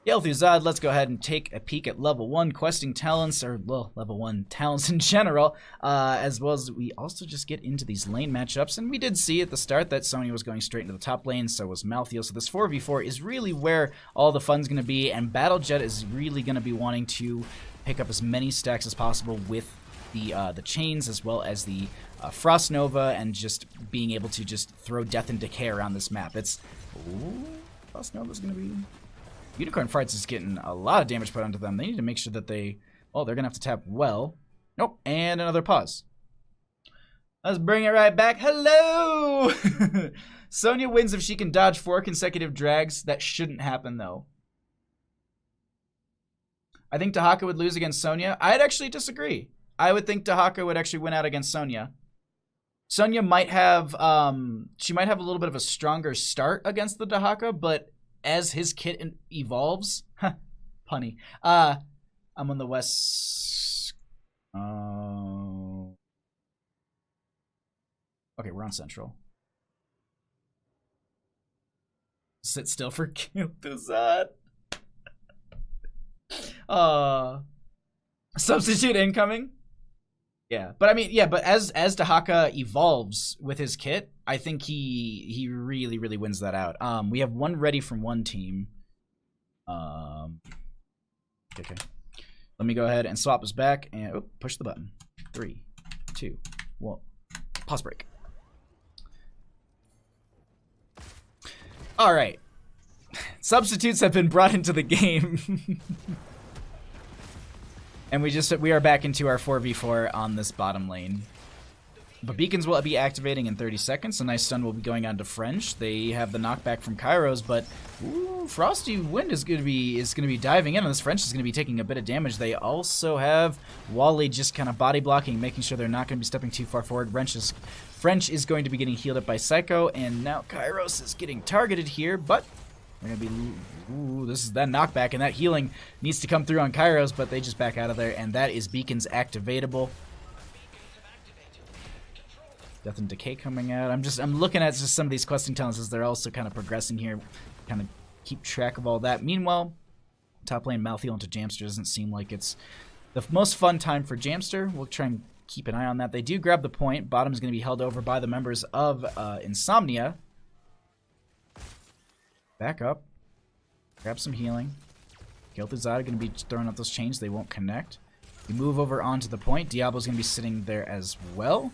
Speaker 1: Yel'Thuzad. Let's go ahead and take a peek at level 1 questing talents, or well, level 1 talents in general, as well as we also just get into these lane matchups. And we did see at the start that Sony was going straight into the top lane, so was Malthael. So this 4v4 is really where all the fun's going to be, and Battlejet is really going to be wanting to pick up as many stacks as possible with the chains, as well as the Frost Nova, and just being able to just throw death and decay around this map. It's... Ooh, Frost Nova's going to be... Unicorn Farts is getting a lot of damage put onto them. They need to make sure that they... Oh, they're going to have to tap well. Nope, and another pause. Let's bring it right back. Hello! Sonya wins if she can dodge 4 consecutive drags. That shouldn't happen, though. I think Dahaka would lose against Sonya. I'd actually disagree. I would think Dahaka would actually win out against Sonya. Sonya might have, she might have a little bit of a stronger start against the Dahaka, but as his kit evolves, punny. I'm on the west. Okay, we're on central. Sit still for Kil'Thuzad. Substitute incoming. Yeah, but I mean, yeah, but as Dahaka evolves with his kit, I think he really, really wins that out. We have one ready from one team. Okay. Let me go ahead and swap us back and push the button. 3, 2, 1. Pause break. All right. Substitutes have been brought into the game. And we are back into our 4v4 on this bottom lane. But beacons will be activating in 30 seconds. A nice stun will be going on to French. They have the knockback from Kairos, but ooh, Frosty Wind is going to be diving in, and this French is going to be taking a bit of damage. They also have Wally just kind of body blocking, making sure they're not going to be stepping too far forward. French is going to be getting healed up by Psycho, and now Kairos is getting targeted here, but they're going to be... Ooh, this is that knockback, and that healing needs to come through on Kairos, but they just back out of there, and that is Beacons activatable. Death and Decay coming out. I'm looking at just some of these questing talents as they're also kind of progressing here. Kind of keep track of all that. Meanwhile, top lane Malthael into Jamster doesn't seem like it's the most fun time for Jamster. We'll try and keep an eye on that. They do grab the point. Bottom is going to be held over by the members of Nsomnia. Back up. Grab some healing. Kil'Thuzad are going to be throwing up those chains. They won't connect. We move over onto the point. Diablo's going to be sitting there as well.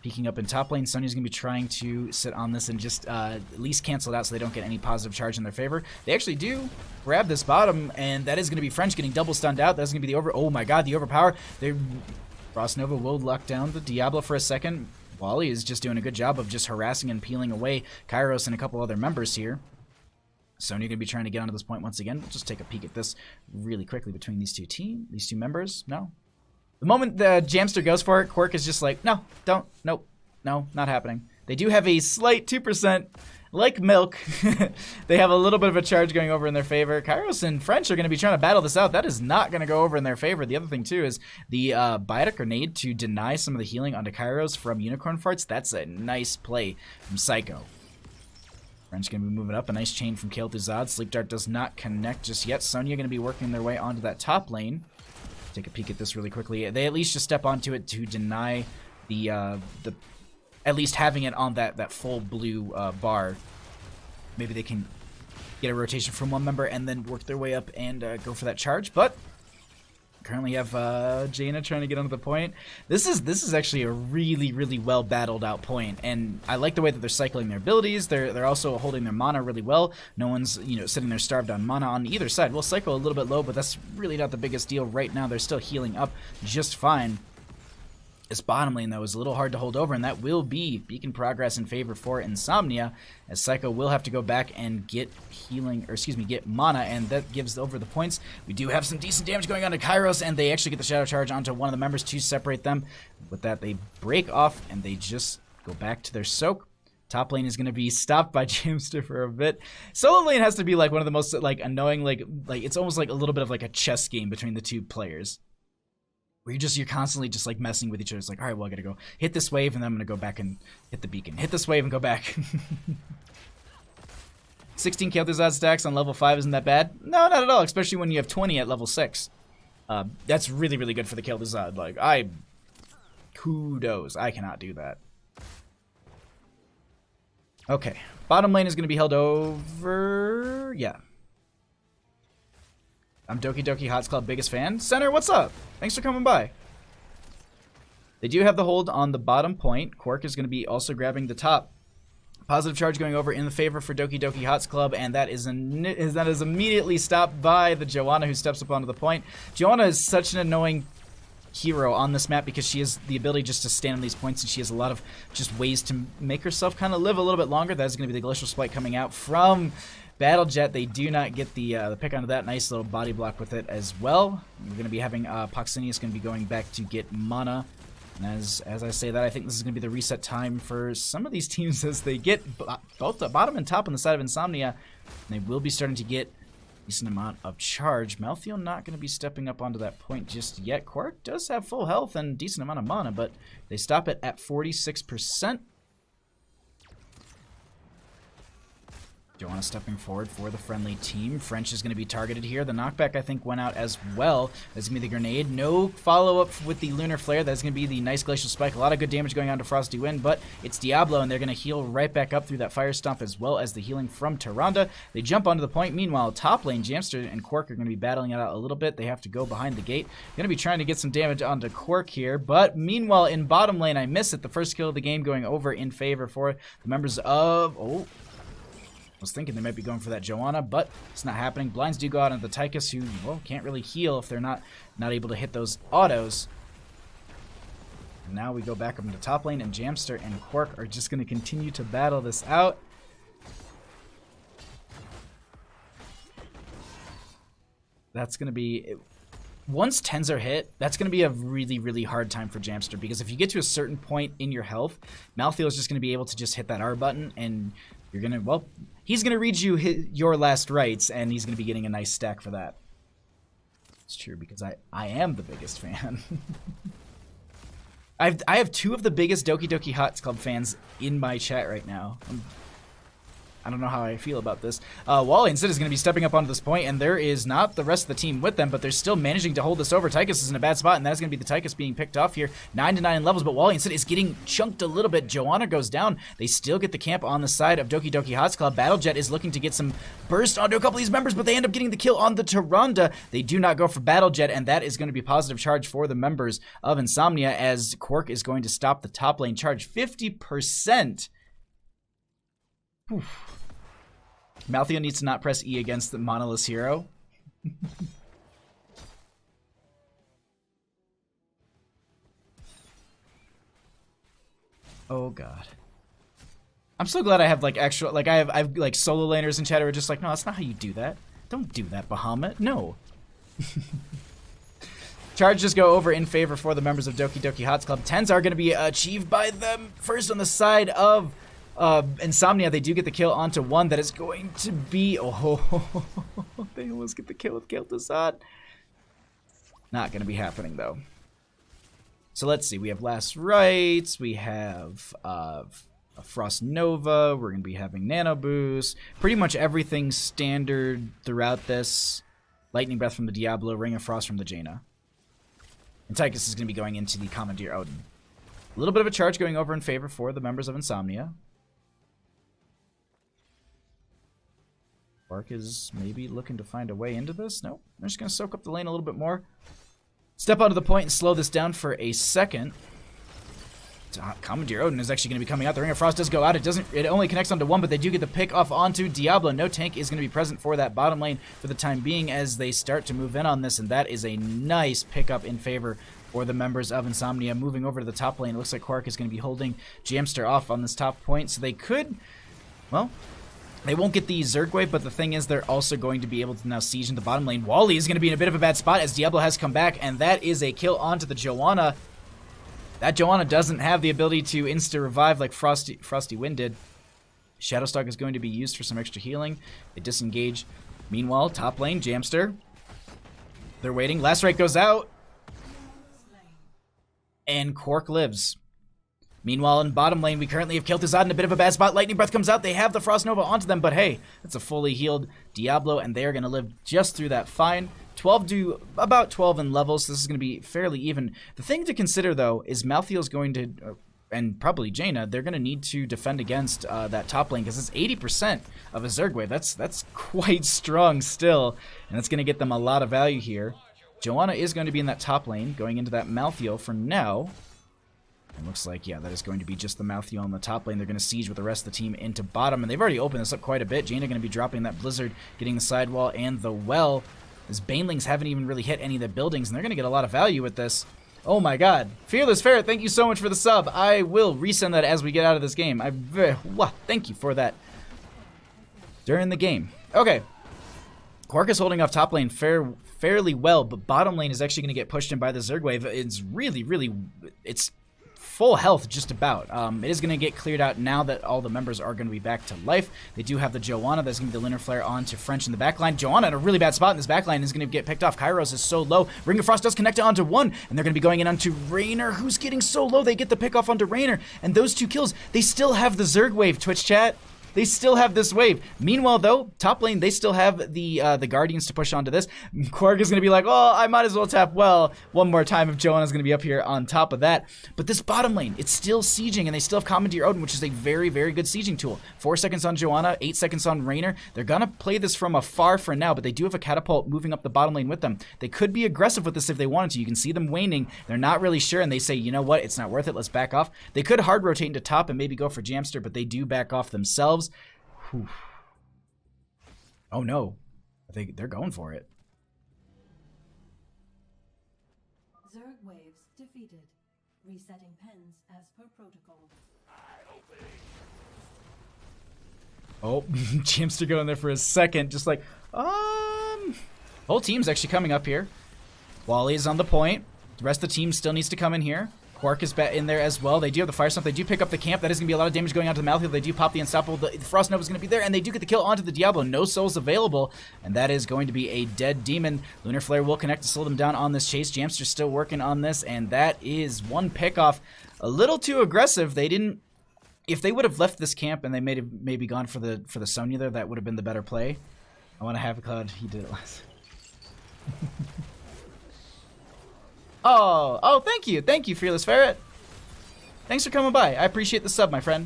Speaker 1: Peeking up in top lane. Sonya's going to be trying to sit on this and just at least cancel it out so they don't get any positive charge in their favor. They actually do grab this bottom, and that is going to be French getting double stunned out. That's going to be the oh my god, the overpower. Frost Nova will lock down the Diablo for a second. Wally is just doing a good job of just harassing and peeling away Kairos and a couple other members here. Sonya going to be trying to get onto this point once again. We'll just take a peek at this really quickly between these two members. No. The moment the Jamster goes for it, Quirk is just like, no, don't, nope, no, not happening. They do have a slight 2%, like milk. They have a little bit of a charge going over in their favor. Kairos and French are going to be trying to battle this out. That is not going to go over in their favor. The other thing, too, is the Biotic Grenade to deny some of the healing onto Kairos from Unicorn Farts. That's a nice play from Psycho. French going to be moving up. A nice chain from Kil'Thuzad. Sleep Dart does not connect just yet. Sonya going to be working their way onto that top lane. Take a peek at this really quickly. They at least just step onto it to deny the at least having it on that full blue bar. Maybe they can get a rotation from one member and then work their way up and go for that charge. But Currently have Jaina trying to get onto the point. This is actually a really well battled out point, and I like the way that they're cycling their abilities. They're also holding their mana really well. No one's sitting there starved on mana on either side. We'll cycle a little bit low, but that's really not the biggest deal right now. They're still healing up just fine. This bottom lane, though, is a little hard to hold over, and that will be beacon progress in favor for Nsomnia, as Psycho will have to go back and get get mana, and that gives over the points. We do have some decent damage going on to Kairos, and they actually get the Shadow Charge onto one of the members to separate them. With that, they break off, and they just go back to their soak. Top lane is going to be stopped by Jamster for a bit. Solo lane has to be like one of the most annoying, like it's almost like a little bit of like a chess game between the two players. Where you're constantly just like messing with each other. It's like, all right, well, I gotta go hit this wave, and then I'm gonna go back and hit the beacon. Hit this wave and go back. 16 Kel'Thuzad stacks on level 5 isn't that bad? No, not at all, especially when you have 20 at level 6. That's really good for the Kel'Thuzad. Like, kudos. I cannot do that. Okay, bottom lane is gonna be held over. Yeah. I'm Doki HoTS Club biggest fan. Center, what's up? Thanks for coming by. They do have the hold on the bottom point. Quark is going to be also grabbing the top. Positive charge going over in the favor for Doki HoTS Club, and that is immediately stopped by the Joanna, who steps up onto the point. Joanna is such an annoying hero on this map because she has the ability just to stand on these points, and she has a lot of just ways to make herself kind of live a little bit longer. That is going to be the Glacial Spike coming out from Battle Jet. They do not get the pick onto that. Nice little body block with it as well. We're going to be having Poxinius going to be going back to get mana. And as I say that, I think this is going to be the reset time for some of these teams as they get both the bottom and top on the side of Nsomnia. And they will be starting to get a decent amount of charge. Malthael not going to be stepping up onto that point just yet. Quark does have full health and decent amount of mana, but they stop it at 46%. Joanna stepping forward for the friendly team. French is going to be targeted here. The knockback, I think, went out as well. That's going to be the grenade. No follow-up with the Lunar Flare. That's going to be the nice Glacial Spike. A lot of good damage going on to Frosty Wind, but it's Diablo, and they're going to heal right back up through that Fire Stomp as well as the healing from Tyrande. They jump onto the point. Meanwhile, top lane, Jamster and Quark are going to be battling it out a little bit. They have to go behind the gate. Going to be trying to get some damage onto Quark here, but meanwhile, in bottom lane, I miss it. The first kill of the game going over in favor for the members of... I was thinking they might be going for that Joanna, but it's not happening. Blinds do go out on the Tychus, who, well, can't really heal if they're not able to hit those autos. And now we go back up into top lane, and Jamster and Quark are just going to continue to battle this out. That's going to be... Once 10s are hit, that's going to be a really hard time for Jamster, because if you get to a certain point in your health, Malthael is just going to be able to just hit that R button, and you're going to, well... He's going to read you your last rites, and he's going to be getting a nice stack for that. It's true, because I am the biggest fan. I have two of the biggest Doki HoTS Club fans in my chat right now. I don't know how I feel about this. Wally instead is going to be stepping up onto this point, and there is not the rest of the team with them, but they're still managing to hold this over. Tychus is in a bad spot, and that's going to be the Tychus being picked off here. 9-9 levels, but Wally instead is getting chunked a little bit. Joanna goes down. They still get the camp on the side of Doki HoTS Club. Battlejet is looking to get some burst onto a couple of these members, but they end up getting the kill on the Tyrande. They do not go for Battlejet, and that is going to be positive charge for the members of Nsomnia, as Quark is going to stop the top lane charge. 50%. Oof. Malthael needs to not press E against the monolith hero. Oh god. I'm so glad I have like actual, like I've like solo laners in chat who are just like, no, that's not how you do that. Don't do that, Bahamut. No. Charges go over in favor for the members of Doki HoTS Club. 10s are going to be achieved by them. First on the side of Nsomnia, they do get the kill onto one. That is going to be... Oh, they almost get the kill with Kel'Thuzad. Not going to be happening, though. So let's see. We have Last Rites. We have a Frost Nova. We're going to be having Nano Boost. Pretty much everything standard throughout this. Lightning Breath from the Diablo. Ring of Frost from the Jaina. And Tychus is going to be going into the Commandeer Odin. A little bit of a charge going over in favor for the members of Nsomnia. Quark is maybe looking to find a way into this. Nope. They're just going to soak up the lane a little bit more. step out of the point and slow this down for a second. Commandeer Odin is actually going to be coming out. The Ring of Frost does go out. It only connects onto one, but they do get the pick off onto Diablo. No tank is going to be present for that bottom lane for the time being as they start to move in on this, and that is a nice pickup in favor for the members of Nsomnia. Moving over to the top lane, it looks like Quark is going to be holding Jamster off on this top point, so they could, well, they won't get the Zerg wave, but the thing is they're also going to be able to now siege in the bottom lane. Wally is going to be in a bit of a bad spot as Diablo has come back, and that is a kill onto the Joanna. That Joanna doesn't have the ability to insta-revive like Frosty Wind did. Shadowstalk is going to be used for some extra healing. They disengage. Meanwhile, top lane, Jamster. They're waiting. Last Right goes out. And Quark lives. Meanwhile, in bottom lane, we currently have Kel'Thuzad in a bit of a bad spot. Lightning Breath comes out. They have the Frost Nova onto them, but hey, it's a fully healed Diablo, and they're going to live just through that fine. 12 to about 12 in levels. This is going to be fairly even. The thing to consider, though, is Malthael's going to, and probably Jaina, they're going to need to defend against that top lane because it's 80% of a Zerg wave. That's quite strong still, and that's going to get them a lot of value here. Joanna is going to be in that top lane, going into that Malthael for now. It looks like, yeah, that is going to be just the Malthael on the top lane. They're going to siege with the rest of the team into bottom, and they've already opened this up quite a bit. Jaina going to be dropping that Blizzard, getting the sidewall and the well. As Banelings haven't even really hit any of the buildings, and they're going to get a lot of value with this. Oh my god. Fearless Ferret, thank you so much for the sub. I will resend that as we get out of this game. Thank you for that during the game. Okay. Quark is holding off top lane fairly well, but bottom lane is actually going to get pushed in by the Zerg wave. It's really, it's full health just about. It is going to get cleared out now that all the members are going to be back to life. They do have the Joanna. That's going to be the Lunar Flare on to French in the backline. Joanna in a really bad spot in this backline is going to get picked off. Kairos is so low. Ring of Frost does connect it onto one, and they're going to be going in onto Raynor, who's getting so low. They get the pick off onto Raynor, and those two kills, they still have the Zerg wave, Twitch chat. They still have this wave. Meanwhile, though, top lane, they still have the Guardians to push onto this. Quark is going to be like, oh, I might as well tap well one more time if Joanna's going to be up here on top of that. But this bottom lane, it's still sieging, and they still have Commandeer Odin, which is a very, very good sieging tool. 4 seconds on Joanna, 8 seconds on Raynor. They're going to play this from afar for now, but they do have a catapult moving up the bottom lane with them. They could be aggressive with this if they wanted to. You can see them waning. They're not really sure, and they say, you know what, it's not worth it. Let's back off. They could hard rotate into top and maybe go for Jamster, but they do back off themselves. Whew. Oh no, I think they're going for it.
Speaker 2: Zerg waves defeated. Resetting pens as per protocol.
Speaker 1: Oh, Jamster going there for a second, just like, whole team's actually coming up here. Wally is on the point. The rest of the team still needs to come in here. Quark is in there as well. They do have the Fire Stomp. They do pick up the camp. That is going to be a lot of damage going on to the Malthael. They do pop the Unstoppable. The Frost Nova is going to be there, and they do get the kill onto the Diablo. No souls available, and that is going to be a dead demon. Lunar Flare will connect to slow them down on this chase. Jamster's still working on this, and that is one pickoff. A little too aggressive. They didn't... If they would have left this camp and they maybe gone for the Nsomnia there, that would have been the better play. I want to have Cloud. He did it last. Oh, thank you, Fearless Ferret. Thanks for coming by. I appreciate the sub, my friend.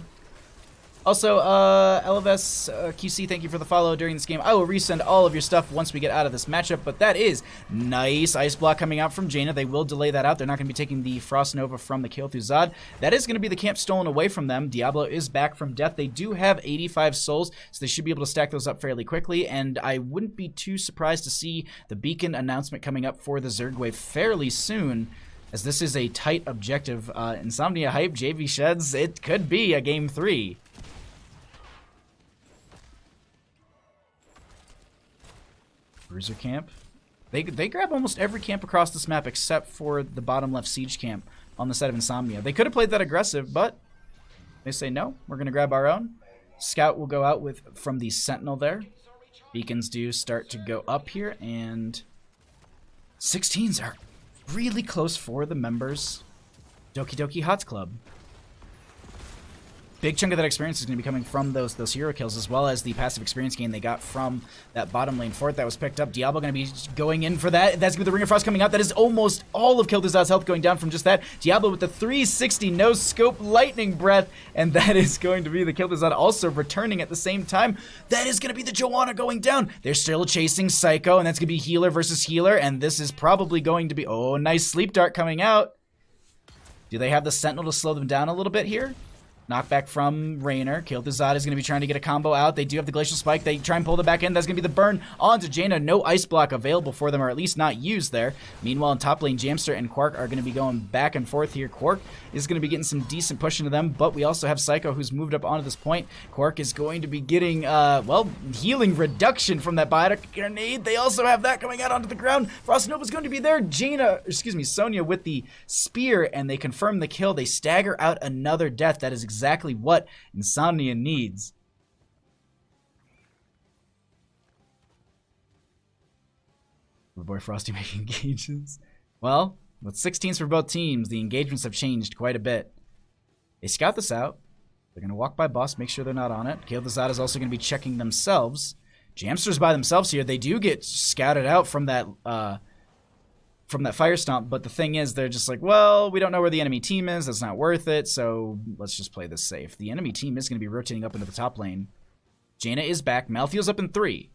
Speaker 1: Also, LFS QC, thank you for the follow during this game. I will resend all of your stuff once we get out of this matchup, but that is nice Ice Block coming out from Jaina. They will delay that out. They're not going to be taking the Frost Nova from the Kel'Thuzad. That is going to be the camp stolen away from them. Diablo is back from death. They do have 85 souls, so they should be able to stack those up fairly quickly, and I wouldn't be too surprised to see the Beacon announcement coming up for the Zerg wave fairly soon, as this is a tight objective. Nsomnia hype, JV Sheds, it could be a game 3. Bruiser camp. They grab almost every camp across this map except for the bottom left siege camp on the side of Nsomnia. They could have played that aggressive, but they say no, we're going to grab our own. Scout will go out from the Sentinel there. Beacons do start to go up here, and 16s are really close for the members. Doki HoTS Club. big chunk of that experience is going to be coming from those hero kills, as well as the passive experience gain they got from that bottom lane fort that was picked up. Diablo going to be going in for that. That's going to be the Ring of Frost coming out. That is almost all of Kil'Thuzad's health going down from just that. Diablo with the 360 no scope lightning breath, and that is going to be the Kil'Thuzad also returning at the same time. That is going to be the Joanna going down. They're still chasing Psycho, and that's going to be healer versus healer, and this is probably going to be, oh, nice sleep dart coming out. Do they have the Sentinel to slow them down a little bit here? Knockback from Raynor. Kil'Thuzad is going to be trying to get a combo out. They do have the Glacial Spike. They try and pull them back in. That's going to be the burn onto Jaina. No Ice Block available for them, or at least not used there. Meanwhile, in top lane, Jamster and Quark are going to be going back and forth here. Quark is going to be getting some decent push into them, but we also have Psycho who's moved up onto this point. Quark is going to be getting, well, healing reduction from that Biotic Grenade. They also have that coming out onto the ground. Frost Nova's going to be there. Nsomnia with the spear, and they confirm the kill. They stagger out another death. That is exactly what Nsomnia needs. The boy Frosty making engagements. Well, with 16s for both teams, the engagements have changed quite a bit. They scout this out. They're going to walk by boss, make sure they're not on it. Kil'Thuzad is also going to be checking themselves. Jamsters by themselves here. They do get scouted out from that Fire Stomp, but the thing is, they're just like, well, we don't know where the enemy team is. That's not worth it, so let's just play this safe. The enemy team is going to be rotating up into the top lane. Jaina is back. Malthael's up in 3.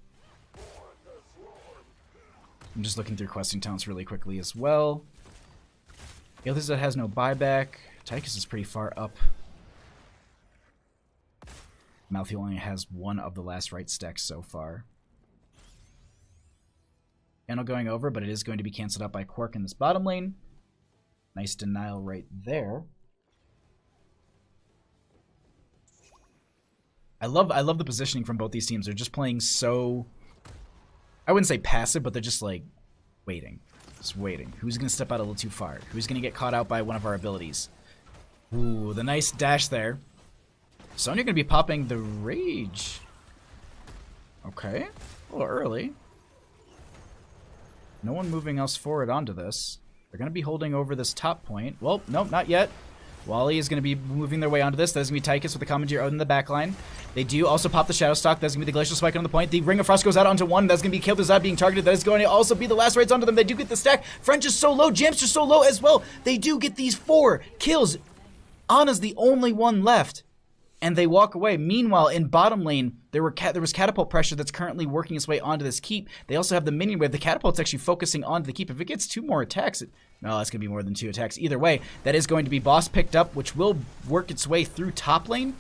Speaker 1: I'm just looking through questing talents really quickly as well. Kil'Thuzad has no buyback. Tychus is pretty far up. Malthael only has one of the last right stacks so far. Channel going over, but it is going to be canceled out by Quark in this bottom lane. Nice denial right there. I love the positioning from both these teams. They're just playing so, I wouldn't say passive, but they're just like waiting. Just waiting. Who's going to step out a little too far? Who's going to get caught out by one of our abilities? Ooh, the nice dash there. Sonya going to be popping the Rage. Okay. A little early. No one moving else forward onto this. They're going to be holding over this top point. Well, nope, not yet. Wally is going to be moving their way onto this. That's going to be Tychus with the Commandeer Odin in the backline. They do also pop the Shadow Stalk. That's going to be the Glacial Spike on the point. The Ring of Frost goes out onto one. That's going to be Kil'Thuzad being targeted. That is going to also be the last raids onto them. They do get the stack. French is so low. Jamster so low as well. They do get these 4 kills. Ana's the only one left. And they walk away. Meanwhile, in bottom lane, there was catapult pressure that's currently working its way onto this keep. They also have the minion wave. The catapult's actually focusing onto the keep. If it gets 2 more attacks, no, that's going to be more than 2 attacks. Either way, that is going to be boss picked up, which will work its way through top lane.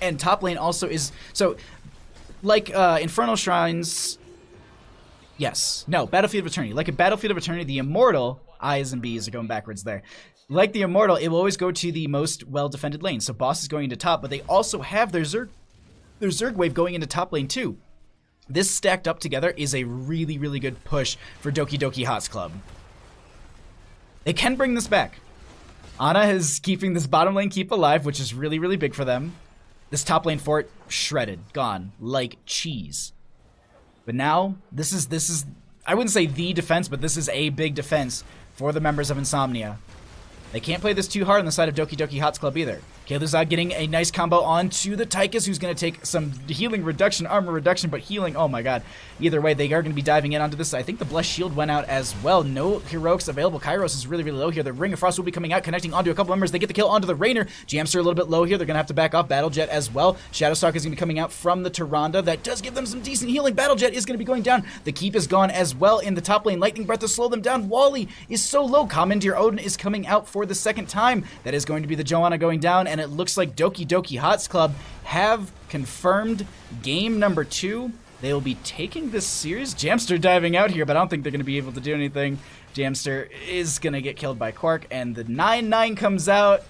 Speaker 1: And top lane also is, so, like Infernal Shrines, yes, no, Battlefield of Eternity. Like a Battlefield of Eternity, the Immortal, I's and B's are going backwards there. Like the Immortal, it will always go to the most well-defended lane. So boss is going into top, but they also have their Zerg wave going into top lane too. This stacked up together is a really, really good push for Doki HoTS Club. They can bring this back. Ana is keeping this bottom lane keep alive, which is really, really big for them. This top lane fort, shredded, gone, like cheese. But now, this is, I wouldn't say the defense, but this is a big defense for the members of Nsomnia. They can't play this too hard on the side of Doki HoTS Club either. Kil'Thuzad getting a nice combo onto the Tychus, who's going to take some healing reduction, armor reduction, but healing, oh my god. Either way, they are going to be diving in onto this. I think the Blessed Shield went out as well. No heroics available. Kairos is really, really low here. The Ring of Frost will be coming out, connecting onto a couple members. They get the kill onto the Raynor. Jamster a little bit low here. They're going to have to back off. Battlejet as well. Shadowstalk is going to be coming out from the Tyrande. That does give them some decent healing. Battlejet is going to be going down. The Keep is gone as well in the top lane. Lightning Breath to slow them down. Wally is so low. Commandeer Odin is coming out for the second time. That is going to be the Joanna going down, and it looks like Doki HoTS Club have confirmed game number 2. They will be taking this series. Jamster diving out here, but I don't think they're going to be able to do anything. Jamster is going to get killed by Quark, and the 9-9 comes out.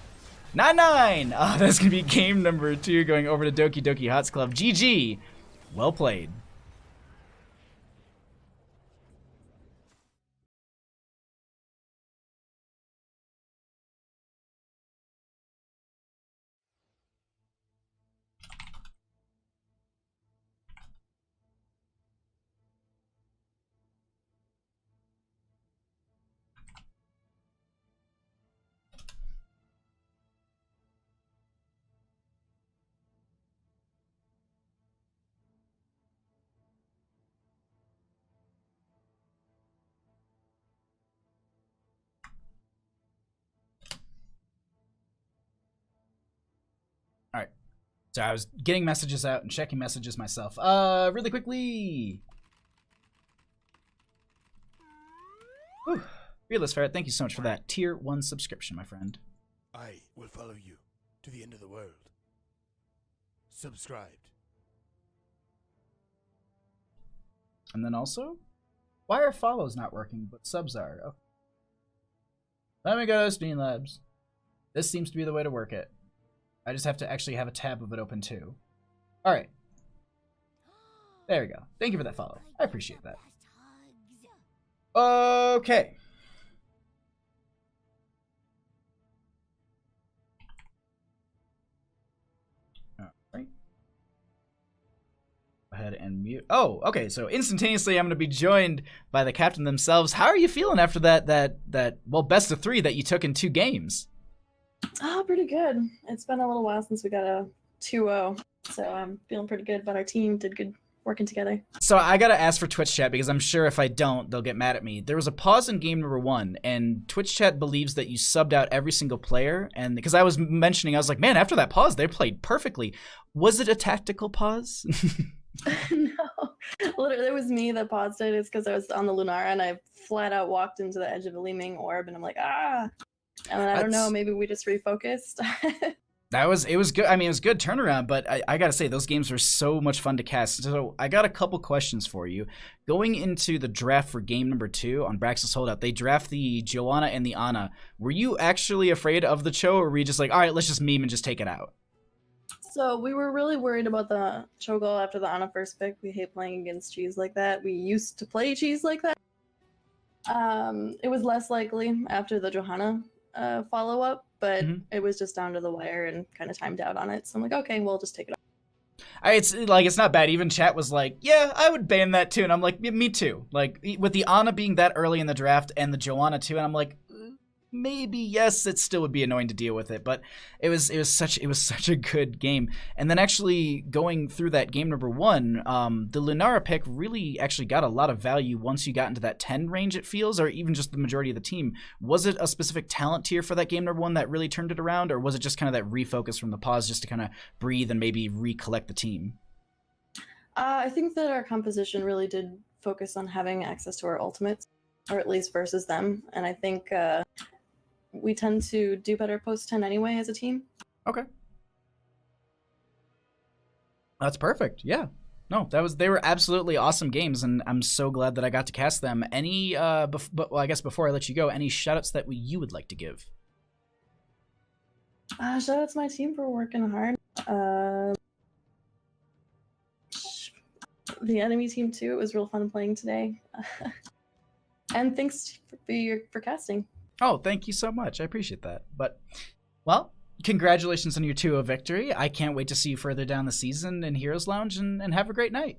Speaker 1: 9-9! Oh, that's going to be game number 2 going over to Doki HoTS Club. GG. Well played. So I was getting messages out and checking messages myself. Really quickly. Whew. Fearless Ferret, thank you so much for that tier 1 subscription, my friend.
Speaker 3: I will follow you to the end of the world. Subscribed.
Speaker 1: And then also, why are follows not working, but subs are? Okay. Let me go to Steam Labs. This seems to be the way to work it. I just have to actually have a tab of it open too. Alright. There we go. Thank you for that follow. I appreciate that. Okay. Alright. Go ahead and mute. Oh, okay. So instantaneously I'm going to be joined by the captain themselves. How are you feeling after that well, best of 3 that you took in 2 games?
Speaker 4: Oh, pretty good. It's been a little while since we got a 2-0, so I'm feeling pretty good, but our team did good working together.
Speaker 1: So I gotta ask for Twitch chat, because I'm sure if I don't, they'll get mad at me. There was a pause in game number 1, and Twitch chat believes that you subbed out every single player, and because I was mentioning, I was like, man, after that pause, they played perfectly. Was it a tactical pause?
Speaker 4: No, literally, it was me that paused it. It's because I was on the Lunara, and I flat out walked into the edge of a Leeming orb, and I'm like, ah! And then I don't know, maybe we just refocused.
Speaker 1: It was good. I mean, it was good turnaround, but I gotta say, those games were so much fun to cast. So I got a couple questions for you. Going into the draft for game number 2 on Braxis Holdout, they draft the Joanna and the Ana. Were you actually afraid of the Cho, or were you just like, all right, let's just meme and just take it out?
Speaker 4: So we were really worried about the Cho'Gall after the Ana first pick. We hate playing against cheese like that. We used to play cheese like that. It was less likely after the Johanna follow-up, but it was just down to the wire and kind of timed out on it. So I'm like, okay, we'll just take it off.
Speaker 1: It's not bad. Even chat was like, yeah, I would ban that too. And I'm like, me too. Like, with the Ana being that early in the draft and the Joanna too, and I'm like, maybe yes, it still would be annoying to deal with it, but it was such a good game. And then actually going through that game number 1, the Lunara pick really actually got a lot of value once you got into that 10 range, it feels, or even just the majority of the team. Was it a specific talent tier for that game number 1 that really turned it around, or was it just kind of that refocus from the pause just to kind of breathe and maybe recollect the team?
Speaker 4: I think that our composition really did focus on having access to our ultimates, or at least versus them, and I think we tend to do better post-10 anyway as a team.
Speaker 1: Okay. That's perfect. Yeah. No, they were absolutely awesome games, and I'm so glad that I got to cast them. Any, well, I guess before I let you go, any shoutouts that you would like to give?
Speaker 4: Shout out to my team for working hard. The enemy team too. It was real fun playing today. And thanks for casting.
Speaker 1: Oh, thank you so much. I appreciate that. But, well, congratulations on your 2-0 victory. I can't wait to see you further down the season in Heroes Lounge, and have a great night.